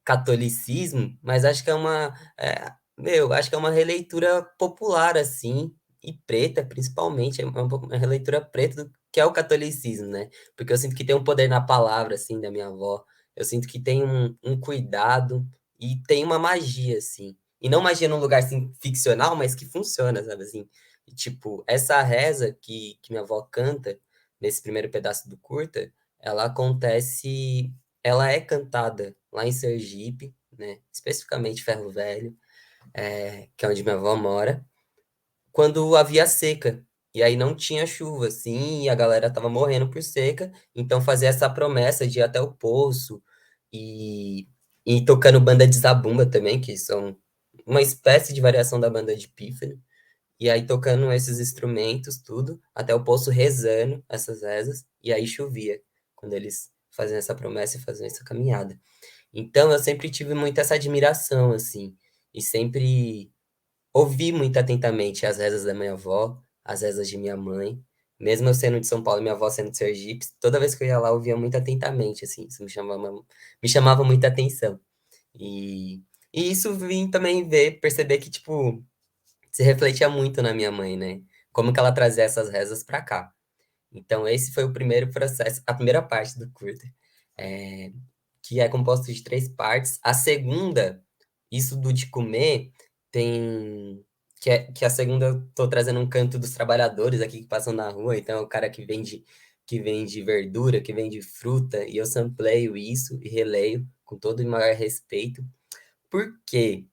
catolicismo, mas acho que acho que é uma releitura popular, assim, e preta, principalmente, é uma releitura preta do que é o catolicismo, né? Porque eu sinto que tem um poder na palavra, assim, da minha avó, eu sinto que tem um cuidado e tem uma magia, assim, e não magia num lugar, assim, ficcional, mas que funciona, sabe, assim? E, tipo, essa reza que minha avó canta nesse primeiro pedaço do curta, ela acontece ela é cantada lá em Sergipe, né? Especificamente Ferro Velho, que é onde minha avó mora, quando havia seca. E aí não tinha chuva, assim, e a galera tava morrendo por seca. Então fazia essa promessa de ir até o poço e, e tocando banda de zabumba também, que são uma espécie de variação da banda de pífano. E aí tocando esses instrumentos, tudo, até o poço rezando essas rezas, e aí chovia, quando eles faziam essa promessa e faziam essa caminhada. Então, eu sempre tive muito essa admiração, assim, e sempre ouvi muito atentamente as rezas da minha avó, as rezas de minha mãe, mesmo eu sendo de São Paulo e minha avó sendo de Sergipe, toda vez que eu ia lá, eu ouvia muito atentamente, assim, isso me chamava muita atenção. E isso vim também perceber que, tipo, se refletia muito na minha mãe, né? Como que ela trazia essas rezas para cá. Então, esse foi o primeiro processo, a primeira parte do curta, é, que é composto de 3 partes. A segunda, isso do de comer, tem. Que a segunda eu tô trazendo um canto dos trabalhadores aqui que passam na rua, então é o cara que vende verdura, que vende fruta, e eu sampleio isso e releio com todo o maior respeito. Por quê?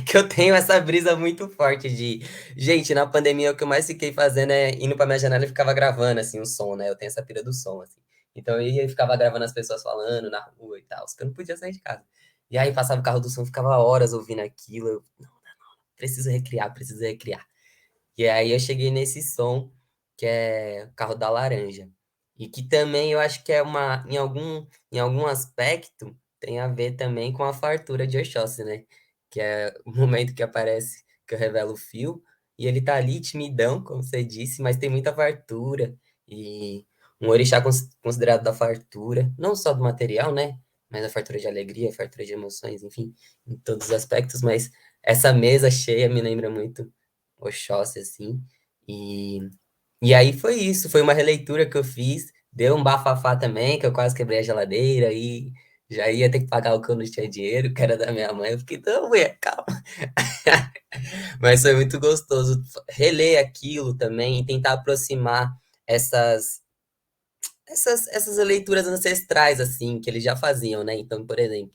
Que eu tenho essa brisa muito forte de. Gente, na pandemia o que eu mais fiquei fazendo é indo pra minha janela e ficava gravando, assim, o som, né? Eu tenho essa pira do som, assim. Então eu ia e ficava gravando as pessoas falando na rua e tal, porque eu não podia sair de casa. E aí passava o carro do som, ficava horas ouvindo aquilo. Não, preciso recriar, preciso recriar. E aí eu cheguei nesse som, que é o Carro da Laranja. E que também eu acho que é em algum aspecto, tem a ver também com a fartura de Oxóssi, né? Que é o momento que aparece, que eu revelo o fio, e ele tá ali timidão, como você disse, mas tem muita fartura, e um orixá considerado da fartura, não só do material, né? Mas a fartura de alegria, a fartura de emoções, enfim, em todos os aspectos, mas essa mesa cheia me lembra muito Oxóssi, assim. E, e aí foi isso, foi uma releitura que eu fiz, deu um bafafá também, que eu quase quebrei a geladeira e já ia ter que pagar o que eu não tinha dinheiro, que era da minha mãe. Eu fiquei, não, mulher, calma. Mas foi muito gostoso reler aquilo também e tentar aproximar essas, essas leituras ancestrais, assim, que eles já faziam, né? Então, por exemplo,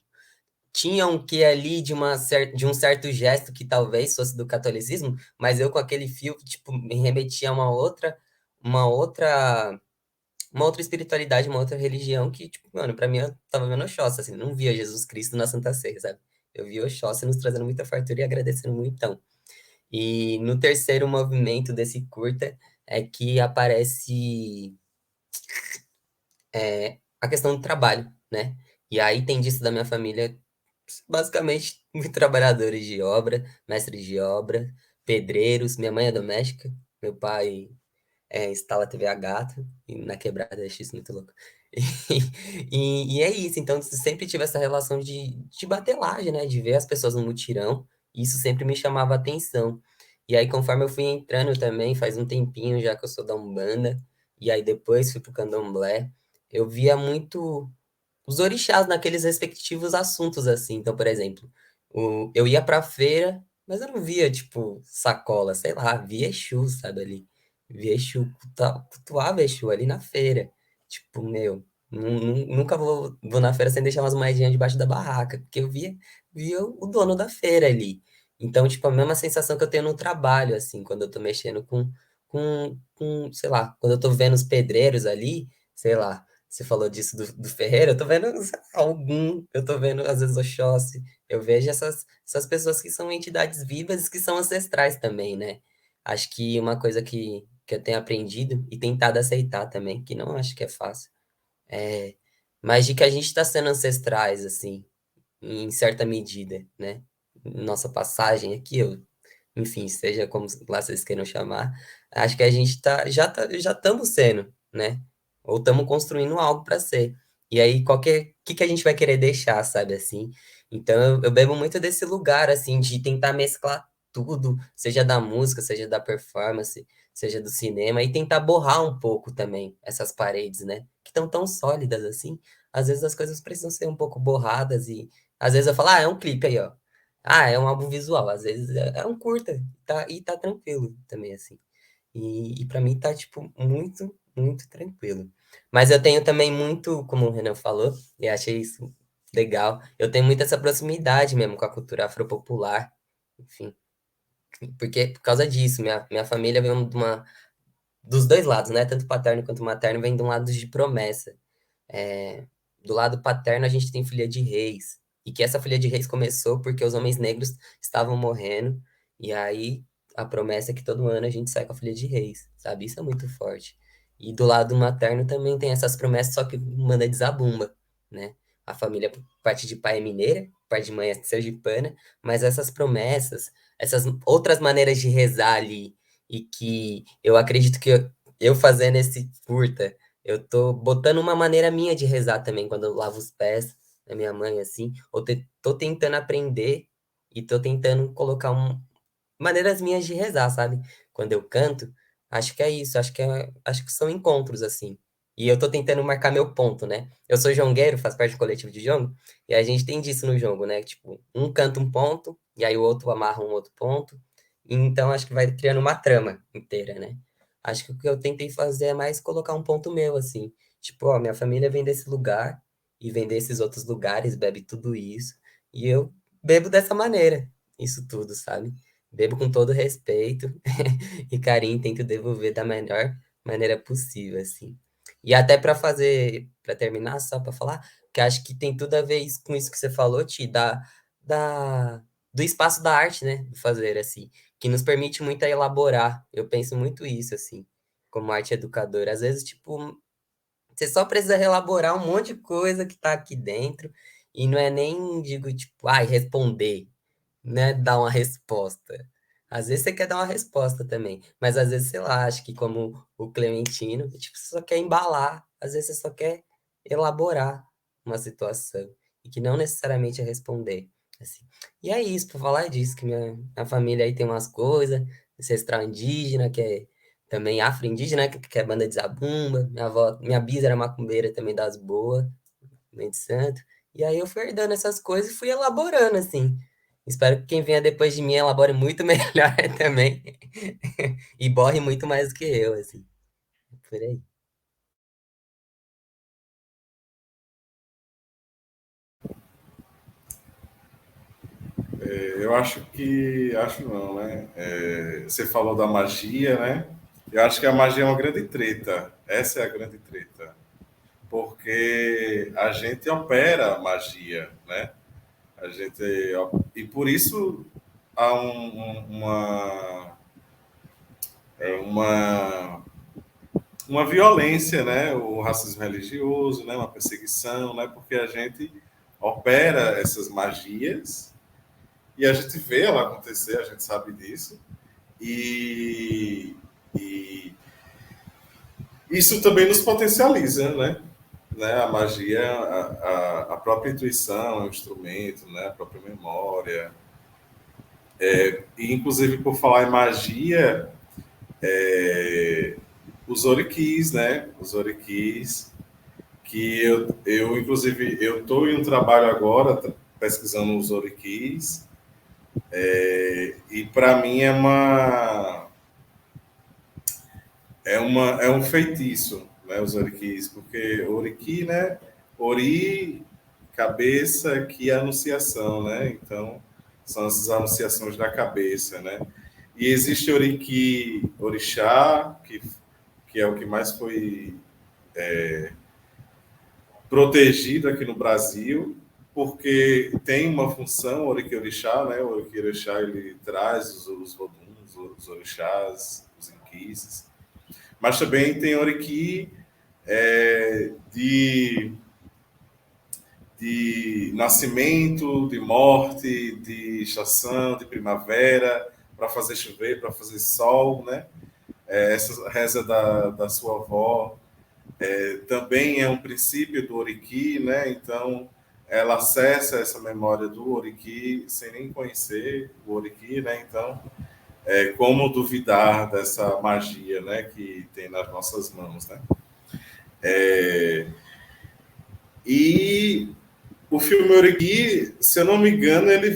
tinha um que ali de um certo gesto que talvez fosse do catolicismo, mas eu com aquele fio que, tipo, me remetia a uma outra, uma outra espiritualidade, uma outra religião que, tipo, mano, pra mim eu tava vendo Oxóssi, assim, não via Jesus Cristo na Santa Ceia, sabe? Eu via Oxóssi nos trazendo muita fartura e agradecendo muito, então. E no terceiro movimento desse curta é que aparece a questão do trabalho, né? E aí tem disso da minha família, basicamente, muito trabalhadores de obra, mestres de obra, pedreiros. Minha mãe é doméstica, meu pai instala TV a gato, e na quebrada, acho isso muito louco. E é isso, então sempre tive essa relação de bater laje, né? De ver as pessoas no mutirão, e isso sempre me chamava atenção. E aí, conforme eu fui entrando também, faz um tempinho já que eu sou da Umbanda, e aí depois fui pro Candomblé, eu via muito os orixás naqueles respectivos assuntos, assim. Então, por exemplo, eu ia pra feira, mas eu não via, tipo, sacola, sei lá, via Exu, sabe, ali. Via Exu, cultuava Exu ali na feira. Tipo, meu, nunca vou na feira sem deixar umas moedinhas debaixo da barraca, porque eu via o dono da feira ali. Então, tipo, a mesma sensação que eu tenho no trabalho, assim, quando eu tô mexendo sei lá, quando eu tô vendo os pedreiros ali, sei lá, você falou disso do Ferreira, eu tô vendo sei lá, eu tô vendo às vezes Oxóssi, eu vejo essas pessoas que são entidades vivas e que são ancestrais também, né? Acho que uma coisa que eu tenho aprendido e tentado aceitar também, que não acho que é fácil, é, mas de que a gente está sendo ancestrais, assim, em certa medida, né? Nossa passagem aqui, enfim, seja como lá vocês queiram chamar, acho que a gente já estamos sendo, né? Ou estamos construindo algo para ser. E aí, que a gente vai querer deixar, sabe, assim? Então, eu bebo muito desse lugar, assim, de tentar mesclar tudo, seja da música, seja da performance, seja do cinema, e tentar borrar um pouco também essas paredes, né? Que estão tão sólidas, assim. Às vezes as coisas precisam ser um pouco borradas e às vezes eu falo, é um clipe aí, ó. É um álbum visual, às vezes é um curta, e tá tranquilo também, assim. E para mim tá, tipo, muito, muito tranquilo. Mas eu tenho também muito, como o Renan falou, e achei isso legal, eu tenho muito essa proximidade mesmo com a cultura afropopular, enfim. Porque por causa disso, minha família vem dos dois lados, né? Tanto paterno quanto materno vem de um lado de promessa. É, do lado paterno, a gente tem Filha de Reis. E que essa Filha de Reis começou porque os homens negros estavam morrendo. E aí, a promessa é que todo ano a gente sai com a Filha de Reis, sabe? Isso é muito forte. E do lado materno também tem essas promessas, só que manda de zabumba, né? A família, por parte de pai é mineira, por parte de mãe é sergipana, mas essas promessas, essas outras maneiras de rezar ali, e que eu acredito que eu fazendo esse curta, eu tô botando uma maneira minha de rezar também, quando eu lavo os pés da minha mãe, assim. Tô tentando aprender e tô tentando colocar maneiras minhas de rezar, sabe? Quando eu canto, acho que é isso, acho que são encontros, assim. E eu tô tentando marcar meu ponto, né? Eu sou jongueiro, faço parte do coletivo de jongo, e a gente tem disso no jongo, né? Tipo, um canta um ponto, e aí o outro amarra um outro ponto. Então, acho que vai criando uma trama inteira, né? Acho que o que eu tentei fazer é mais colocar um ponto meu, assim. Tipo, ó, minha família vem desse lugar, e vem desses outros lugares, bebe tudo isso, e eu bebo dessa maneira, isso tudo, sabe? Bebo com todo respeito e carinho, tento devolver da melhor maneira possível, assim. E até para terminar, só para falar, que acho que tem tudo a ver com isso que você falou, da, do espaço da arte, né? Do fazer, assim, que nos permite muito a elaborar. Eu penso muito isso, assim, como arte educadora. Às vezes, tipo, você só precisa elaborar um monte de coisa que tá aqui dentro, e não é nem, digo, tipo, responder, né, dar uma resposta. Às vezes você quer dar uma resposta também, mas às vezes, sei lá, acho que como o Clementino, tipo, você só quer embalar, às vezes você só quer elaborar uma situação, e que não necessariamente é responder, assim. E é isso, por falar disso, que minha família aí tem umas coisas, ancestral indígena, que é também afro-indígena, que é banda de zabumba, minha avó, minha bisa era macumbeira também das boas, mãe de santo, e aí eu fui herdando essas coisas e fui elaborando, assim. Espero que quem venha depois de mim elabore muito melhor também. E borre muito mais do que eu, assim. Por aí. Eu acho que. Acho não, né? Você falou da magia, né? Eu acho que a magia é uma grande treta. Essa é a grande treta. Porque a gente opera magia, né? A gente. E por isso há uma, uma violência, né? O racismo religioso, né? Uma perseguição, né? Porque a gente opera essas magias e a gente vê ela acontecer, a gente sabe disso. E, e isso também nos potencializa, né? A magia, a própria intuição, o instrumento, né? A própria memória. E, inclusive, por falar em magia, os oriquis, né? Os oriquis, que inclusive, eu estou em um trabalho agora pesquisando os oriquis, e para mim é um feitiço, né? Os oriquis, porque oriqui, né? Ori, cabeça, que é anunciação, né? Então, são essas anunciações da cabeça, né? E existe oriqui orixá, que é o que mais foi protegido aqui no Brasil, porque tem uma função, o Oriki Orixá, né? O Oriki Orixá, ele traz os voduns, os orixás, os inquices, mas também tem Oriki de nascimento, de morte, de estação, de primavera, para fazer chover, para fazer sol, né? Essa reza da sua avó também é um princípio do Oriki, né? Então, ela acessa essa memória do Oriki sem nem conhecer o Oriki, né? Então, como duvidar dessa magia, né? Que tem nas nossas mãos, né? E o filme Oriki, se eu não me engano, ele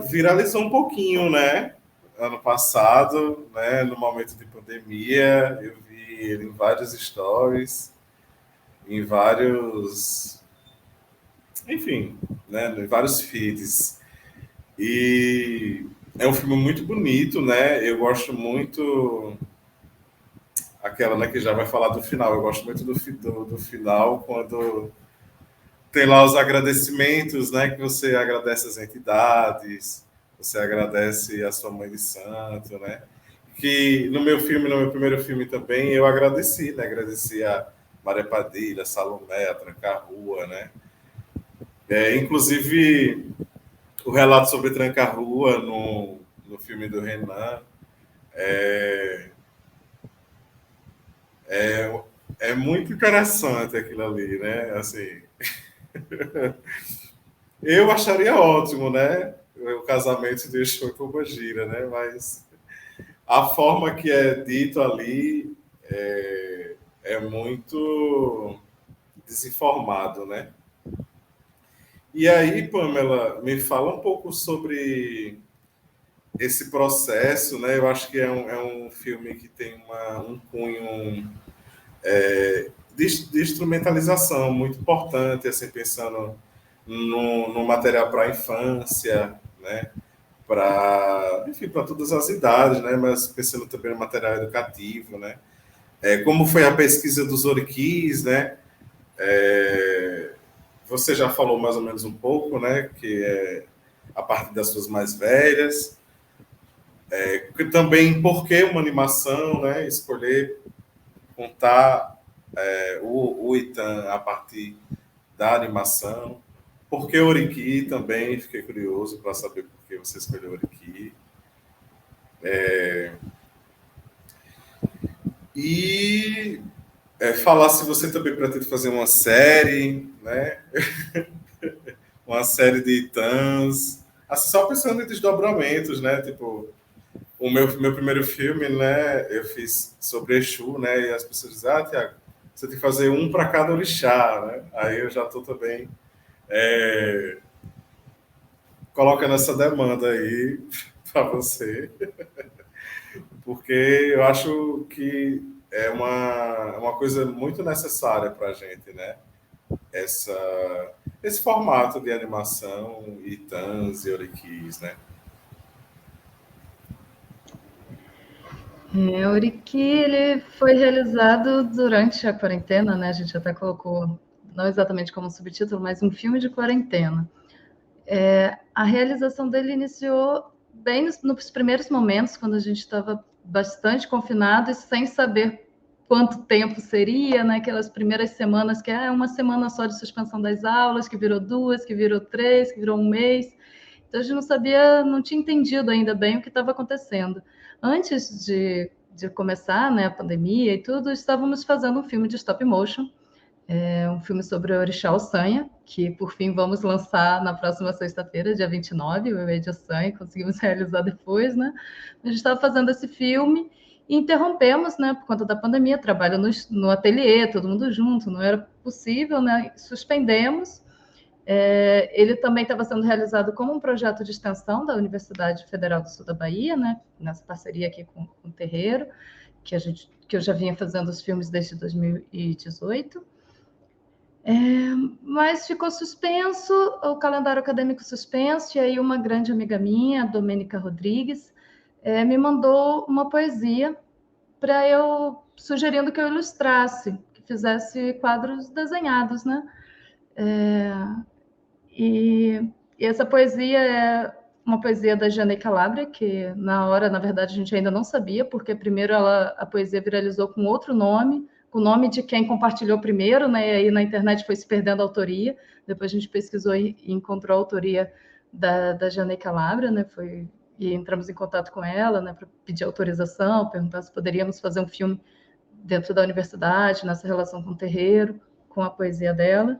viralizou um pouquinho, né? Ano passado, né? No momento de pandemia, eu vi ele em vários stories, em vários, enfim, né, em vários feeds. E é um filme muito bonito, né? Eu gosto muito aquela, né, que já vai falar do final. Eu gosto muito do final, quando tem lá os agradecimentos, né? Que você agradece as entidades, você agradece a sua mãe de santo, né? Que no meu primeiro filme também, eu agradeci, né? Agradeci a Maria Padilha, Salomé, a Tranca-Rua, né? Inclusive, o relato sobre Tranca-Rua no filme do Renan é muito interessante aquilo ali, né? Assim, eu acharia ótimo, né? O casamento de Exu com Pombagira, né? Mas a forma que é dito ali é muito desinformado, né? E aí, Pamela, me fala um pouco sobre esse processo, né? Eu acho que é um filme que tem um cunho de instrumentalização muito importante, assim, pensando no material para a infância, né? Enfim, para todas as idades, né? Mas pensando também no material educativo, né? Como foi a pesquisa dos oriquis, né? Você já falou mais ou menos um pouco, né? Que é a parte das suas mais velhas. Também por que uma animação, né? Escolher contar o Itan a partir da animação. Por que Oriki também? Fiquei curioso para saber por que você escolheu Oriki. E falar se você também pretende fazer uma série, né? Uma série de Itãs. Assim, só pensando em desdobramentos, né? Tipo, o meu primeiro filme, né? Eu fiz sobre Exu, né? E as pessoas dizem, Tiago, você tem que fazer um para cada orixá, né? Aí eu já estou também colocando essa demanda aí para você, porque eu acho que é uma coisa muito necessária para a gente, né? Esse formato de animação, Itãs e Orikis, né? O Oriki, ele foi realizado durante a quarentena, né? A gente até colocou, não exatamente como subtítulo, mas um filme de quarentena. A realização dele iniciou bem nos primeiros momentos, quando a gente estava bastante confinado e sem saber quanto tempo seria, né? Aquelas primeiras semanas que é uma semana só de suspensão das aulas, que virou 2, que virou 3, que virou um mês. Então a gente não sabia, não tinha entendido ainda bem o que estava acontecendo. Antes de de começar, né, a pandemia e tudo, estávamos fazendo um filme de stop motion, um filme sobre o Orixá Ossanha, que por fim vamos lançar na próxima sexta-feira, dia 29, o Ede Ossanha, conseguimos realizar depois, né? A gente estava fazendo esse filme e interrompemos, né, por conta da pandemia, trabalho no ateliê, todo mundo junto, não era possível, né? Suspendemos. Ele também estava sendo realizado como um projeto de extensão da Universidade Federal do Sul da Bahia, né, nessa parceria aqui com o Terreiro, que eu já vinha fazendo os filmes desde 2018. Mas ficou suspenso, o calendário acadêmico suspenso, e aí uma grande amiga minha, a Domênica Rodrigues, me mandou uma poesia para eu, sugerindo que eu ilustrasse, que fizesse quadros desenhados, né? E essa poesia é uma poesia da Jane Calabria, que na hora, na verdade, a gente ainda não sabia, porque primeiro a poesia viralizou com outro nome, com o nome de quem compartilhou primeiro, né? E aí na internet foi se perdendo a autoria. Depois a gente pesquisou e encontrou a autoria da Jane Calabria, né? E entramos em contato com ela, né, para pedir autorização, perguntar se poderíamos fazer um filme dentro da universidade, nessa relação com o terreiro, com a poesia dela.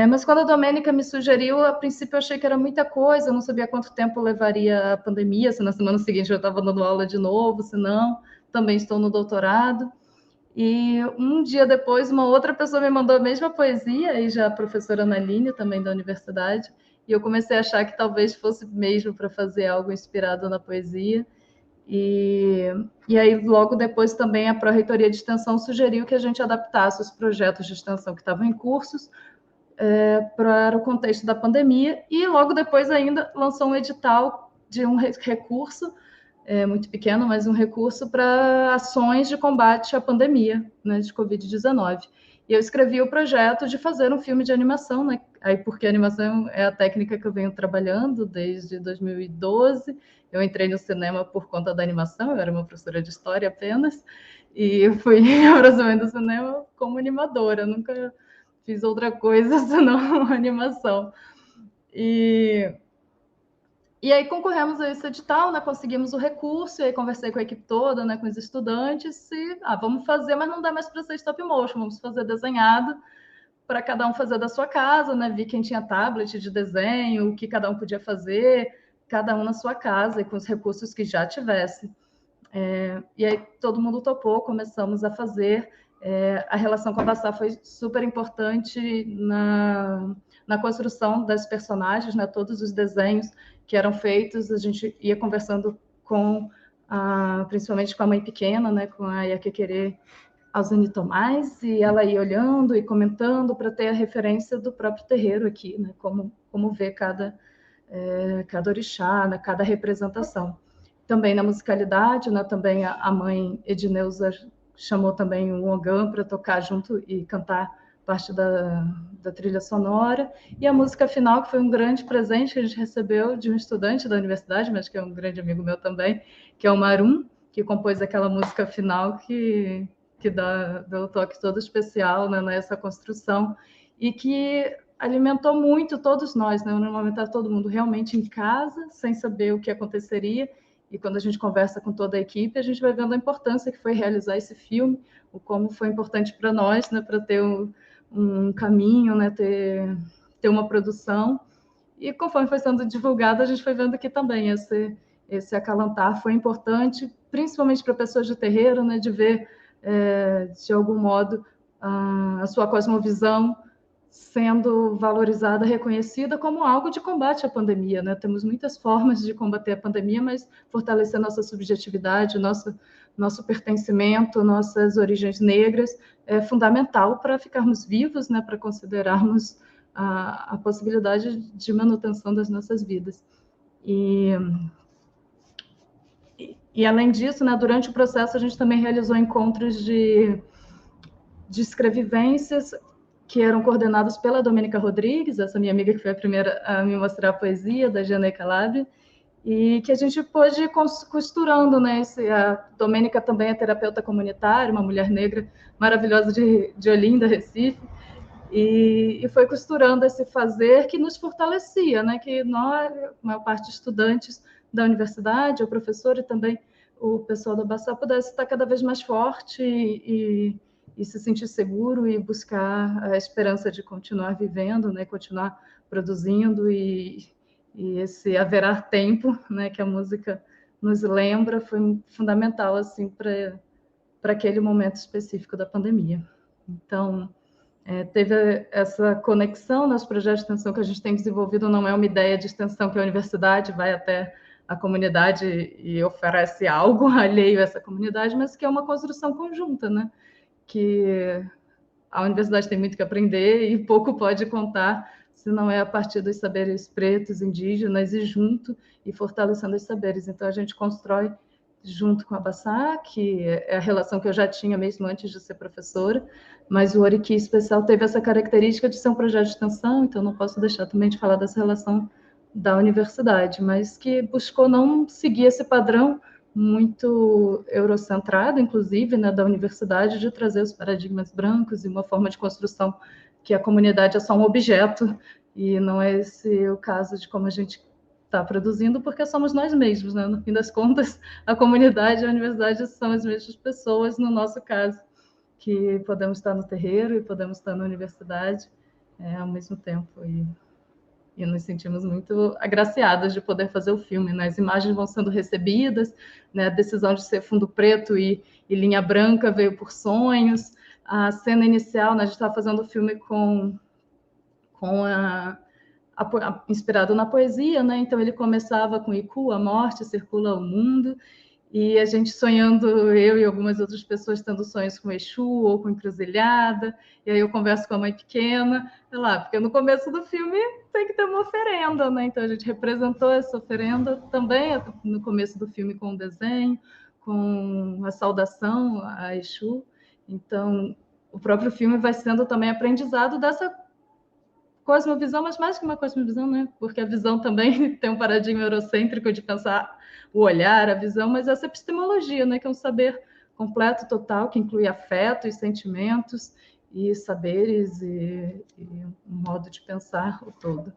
Mas quando a Domênica me sugeriu, a princípio eu achei que era muita coisa, eu não sabia quanto tempo levaria a pandemia, se na semana seguinte eu estava dando aula de novo, se não, também estou no doutorado. E um dia depois, uma outra pessoa me mandou a mesma poesia, e já a professora Analine, também da universidade, e eu comecei a achar que talvez fosse mesmo para fazer algo inspirado na poesia. E aí, logo depois, também a Pró-Reitoria de Extensão sugeriu que a gente adaptasse os projetos de extensão que estavam em cursos para o contexto da pandemia, e logo depois ainda lançou um edital de um recurso, muito pequeno, mas um recurso para ações de combate à pandemia, né, de Covid-19. E eu escrevi o projeto de fazer um filme de animação, né? Aí, porque a animação é a técnica que eu venho trabalhando desde 2012. Eu entrei no cinema por conta da animação, eu era uma professora de história apenas, e eu fui aproximando do cinema como animadora, nunca fiz outra coisa senão animação. E aí concorremos a esse edital, né? Conseguimos o recurso, e aí conversei com a equipe toda, né, com os estudantes, e vamos fazer, mas não dá mais para ser stop motion, vamos fazer desenhado, para cada um fazer da sua casa, né? Vi quem tinha tablet de desenho, o que cada um podia fazer, cada um na sua casa, e com os recursos que já tivesse. E aí todo mundo topou, começamos a fazer. A relação com a Bassá foi super importante na construção das personagens, né? Todos os desenhos que eram feitos, a gente ia conversando principalmente com a mãe pequena, né? Com a Iaquequerê Alzane Tomás, e ela ia olhando e comentando para ter a referência do próprio terreiro aqui, né? Como ver cada orixá, né? Cada representação. Também na musicalidade, né? Também a mãe Edneuza chamou também o Ogã para tocar junto e cantar parte da trilha sonora. E a música final, que foi um grande presente que a gente recebeu de um estudante da universidade, mas que é um grande amigo meu também, que é o Marum, que compôs aquela música final que dá o toque todo especial, né, nessa construção, e que alimentou muito todos nós, né? No momento estava todo mundo realmente em casa, sem saber o que aconteceria, e quando a gente conversa com toda a equipe, a gente vai vendo a importância que foi realizar esse filme, o como foi importante para nós, né, para ter um caminho, né, ter uma produção. E conforme foi sendo divulgado, a gente foi vendo que também esse acalantar foi importante, principalmente para pessoas de terreiro, né, de ver, de algum modo, a sua cosmovisão sendo valorizada, reconhecida como algo de combate à pandemia, né? Temos muitas formas de combater a pandemia, mas fortalecer nossa subjetividade, nosso pertencimento, nossas origens negras é fundamental para ficarmos vivos, né? Para considerarmos a possibilidade de manutenção das nossas vidas. E além disso, né, durante o processo, a gente também realizou encontros de escrevivências que eram coordenados pela Domênica Rodrigues, essa minha amiga que foi a primeira a me mostrar a poesia, da Jane Calabria, e que a gente pôde ir costurando, né? A Domênica também é terapeuta comunitária, uma mulher negra maravilhosa de Olinda, Recife, e foi costurando esse fazer que nos fortalecia, né? Que nós, a maior parte de estudantes da universidade, o professor e também o pessoal da Baçá pudesse estar cada vez mais forte e se sentir seguro e buscar a esperança de continuar vivendo, né, continuar produzindo e esse haverá tempo, né, que a música nos lembra, foi fundamental assim para aquele momento específico da pandemia. Então, teve essa conexão nos projetos de extensão que a gente tem desenvolvido, não é uma ideia de extensão que a universidade vai até a comunidade e oferece algo alheio a essa comunidade, mas que é uma construção conjunta, né? Que a universidade tem muito que aprender e pouco pode contar se não é a partir dos saberes pretos, indígenas, e junto e fortalecendo os saberes. Então, a gente constrói junto com a Baçá, que é a relação que eu já tinha mesmo antes de ser professora, mas o Oriqui Especial teve essa característica de ser um projeto de extensão, então não posso deixar também de falar dessa relação da universidade, mas que buscou não seguir esse padrão muito eurocentrado, inclusive, né, da universidade, de trazer os paradigmas brancos e uma forma de construção que a comunidade é só um objeto, e não é esse o caso de como a gente está produzindo, porque somos nós mesmos, né? No fim das contas, a comunidade e a universidade são as mesmas pessoas, no nosso caso, que podemos estar no terreiro e podemos estar na universidade ao mesmo tempo, e nos sentimos muito agraciadas de poder fazer o filme, né? As imagens vão sendo recebidas, né? A decisão de ser fundo preto e linha branca veio por sonhos. A cena inicial, né? A gente estava fazendo o filme inspirado na poesia, né? Então ele começava com Iku, a morte circula o mundo, e a gente sonhando, eu e algumas outras pessoas tendo sonhos com Exu ou com encruzilhada, e aí eu converso com a mãe pequena, porque no começo do filme tem que ter uma oferenda, né? Então a gente representou essa oferenda também no começo do filme com o desenho, com a saudação a Exu. Então o próprio filme vai sendo também aprendizado dessa cosmovisão, mas mais que uma cosmovisão, né? Porque a visão também tem um paradigma eurocêntrico de pensar o olhar, a visão, mas essa epistemologia, né? Que é um saber completo, total, que inclui afetos, sentimentos e saberes e um modo de pensar o todo.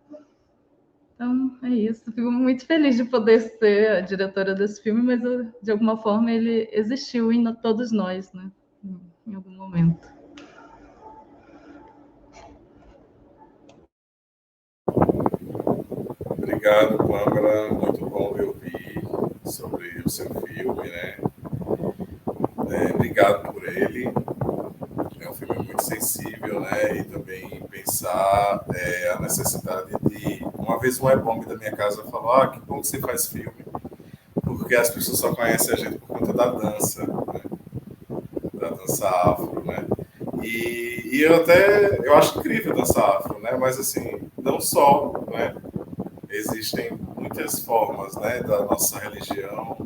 Então, é isso. Fico muito feliz de poder ser a diretora desse filme, mas de alguma forma ele existiu em todos nós, né? Em algum momento. Obrigado, Pâmela. Muito bom me ouvir sobre o seu filme, né? Obrigado por ele. É um filme muito sensível, né? E também pensar a necessidade de... Uma vez um ebombe da minha casa falou: que bom que você faz filme, porque as pessoas só conhecem a gente por conta da dança, né? Da dança afro, né? E eu acho incrível dançar afro, né? Mas assim, não só, né? Existem muitas formas, né, da nossa religião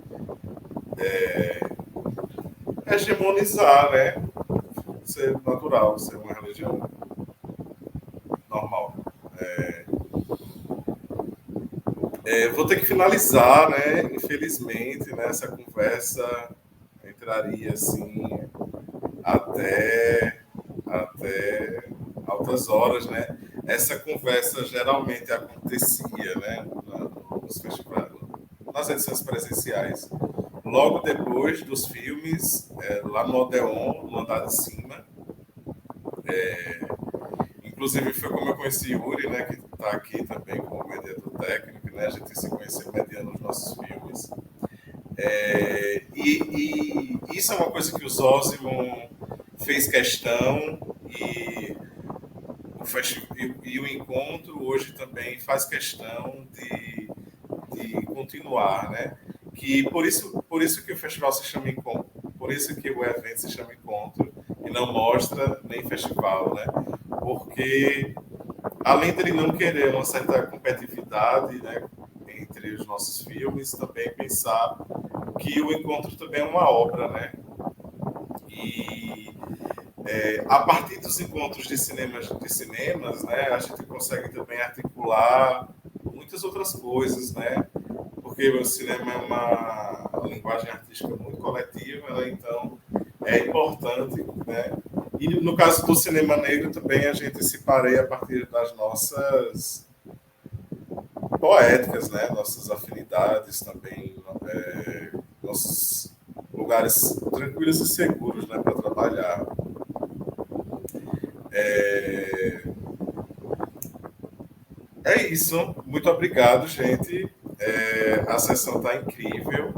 hegemonizar, né, ser natural, ser uma religião normal. Vou ter que finalizar, né, infelizmente, né, essa conversa entraria assim até altas horas, né? Essa conversa geralmente acontecia, né, nos festivais, nas edições presenciais, logo depois dos filmes, lá no Odeon, no andar de cima. Inclusive foi como eu conheci Yuri, né, que está aqui também como mediador técnico, né? A gente se conheceu mediando os nossos filmes. E isso é uma coisa que o Zósimo fez questão, e o encontro hoje também faz questão de continuar, né? Que por isso que o festival se chama Encontro, por isso que o evento se chama Encontro e não mostra nem festival, né? Porque além dele não querer uma certa competitividade, né, entre os nossos filmes, também pensar que o encontro também é uma obra, né? E a partir dos encontros de cinemas, né, a gente consegue também articular muitas outras coisas, né? Porque o cinema é uma linguagem artística muito coletiva, né? Então é importante, né? E no caso do cinema negro também a gente se pareia a partir das nossas poéticas, né? Nossas afinidades também nossos lugares tranquilos e seguros, né, para trabalhar. É isso. Muito obrigado, gente. A sessão está incrível.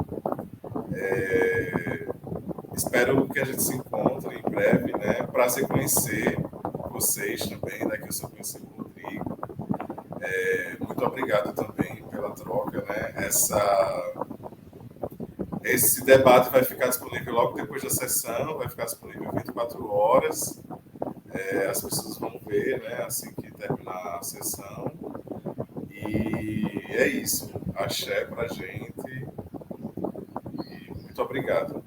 Espero que a gente se encontre em breve, né? Prazer conhecer vocês também, né? Que eu só conheci o Rodrigo. Muito obrigado também pela troca, né? Esse debate vai ficar disponível logo depois da sessão, vai ficar disponível 24 horas. As pessoas vão ver, né? Assim que terminar a sessão. E é isso. Axé pra gente. E muito obrigado.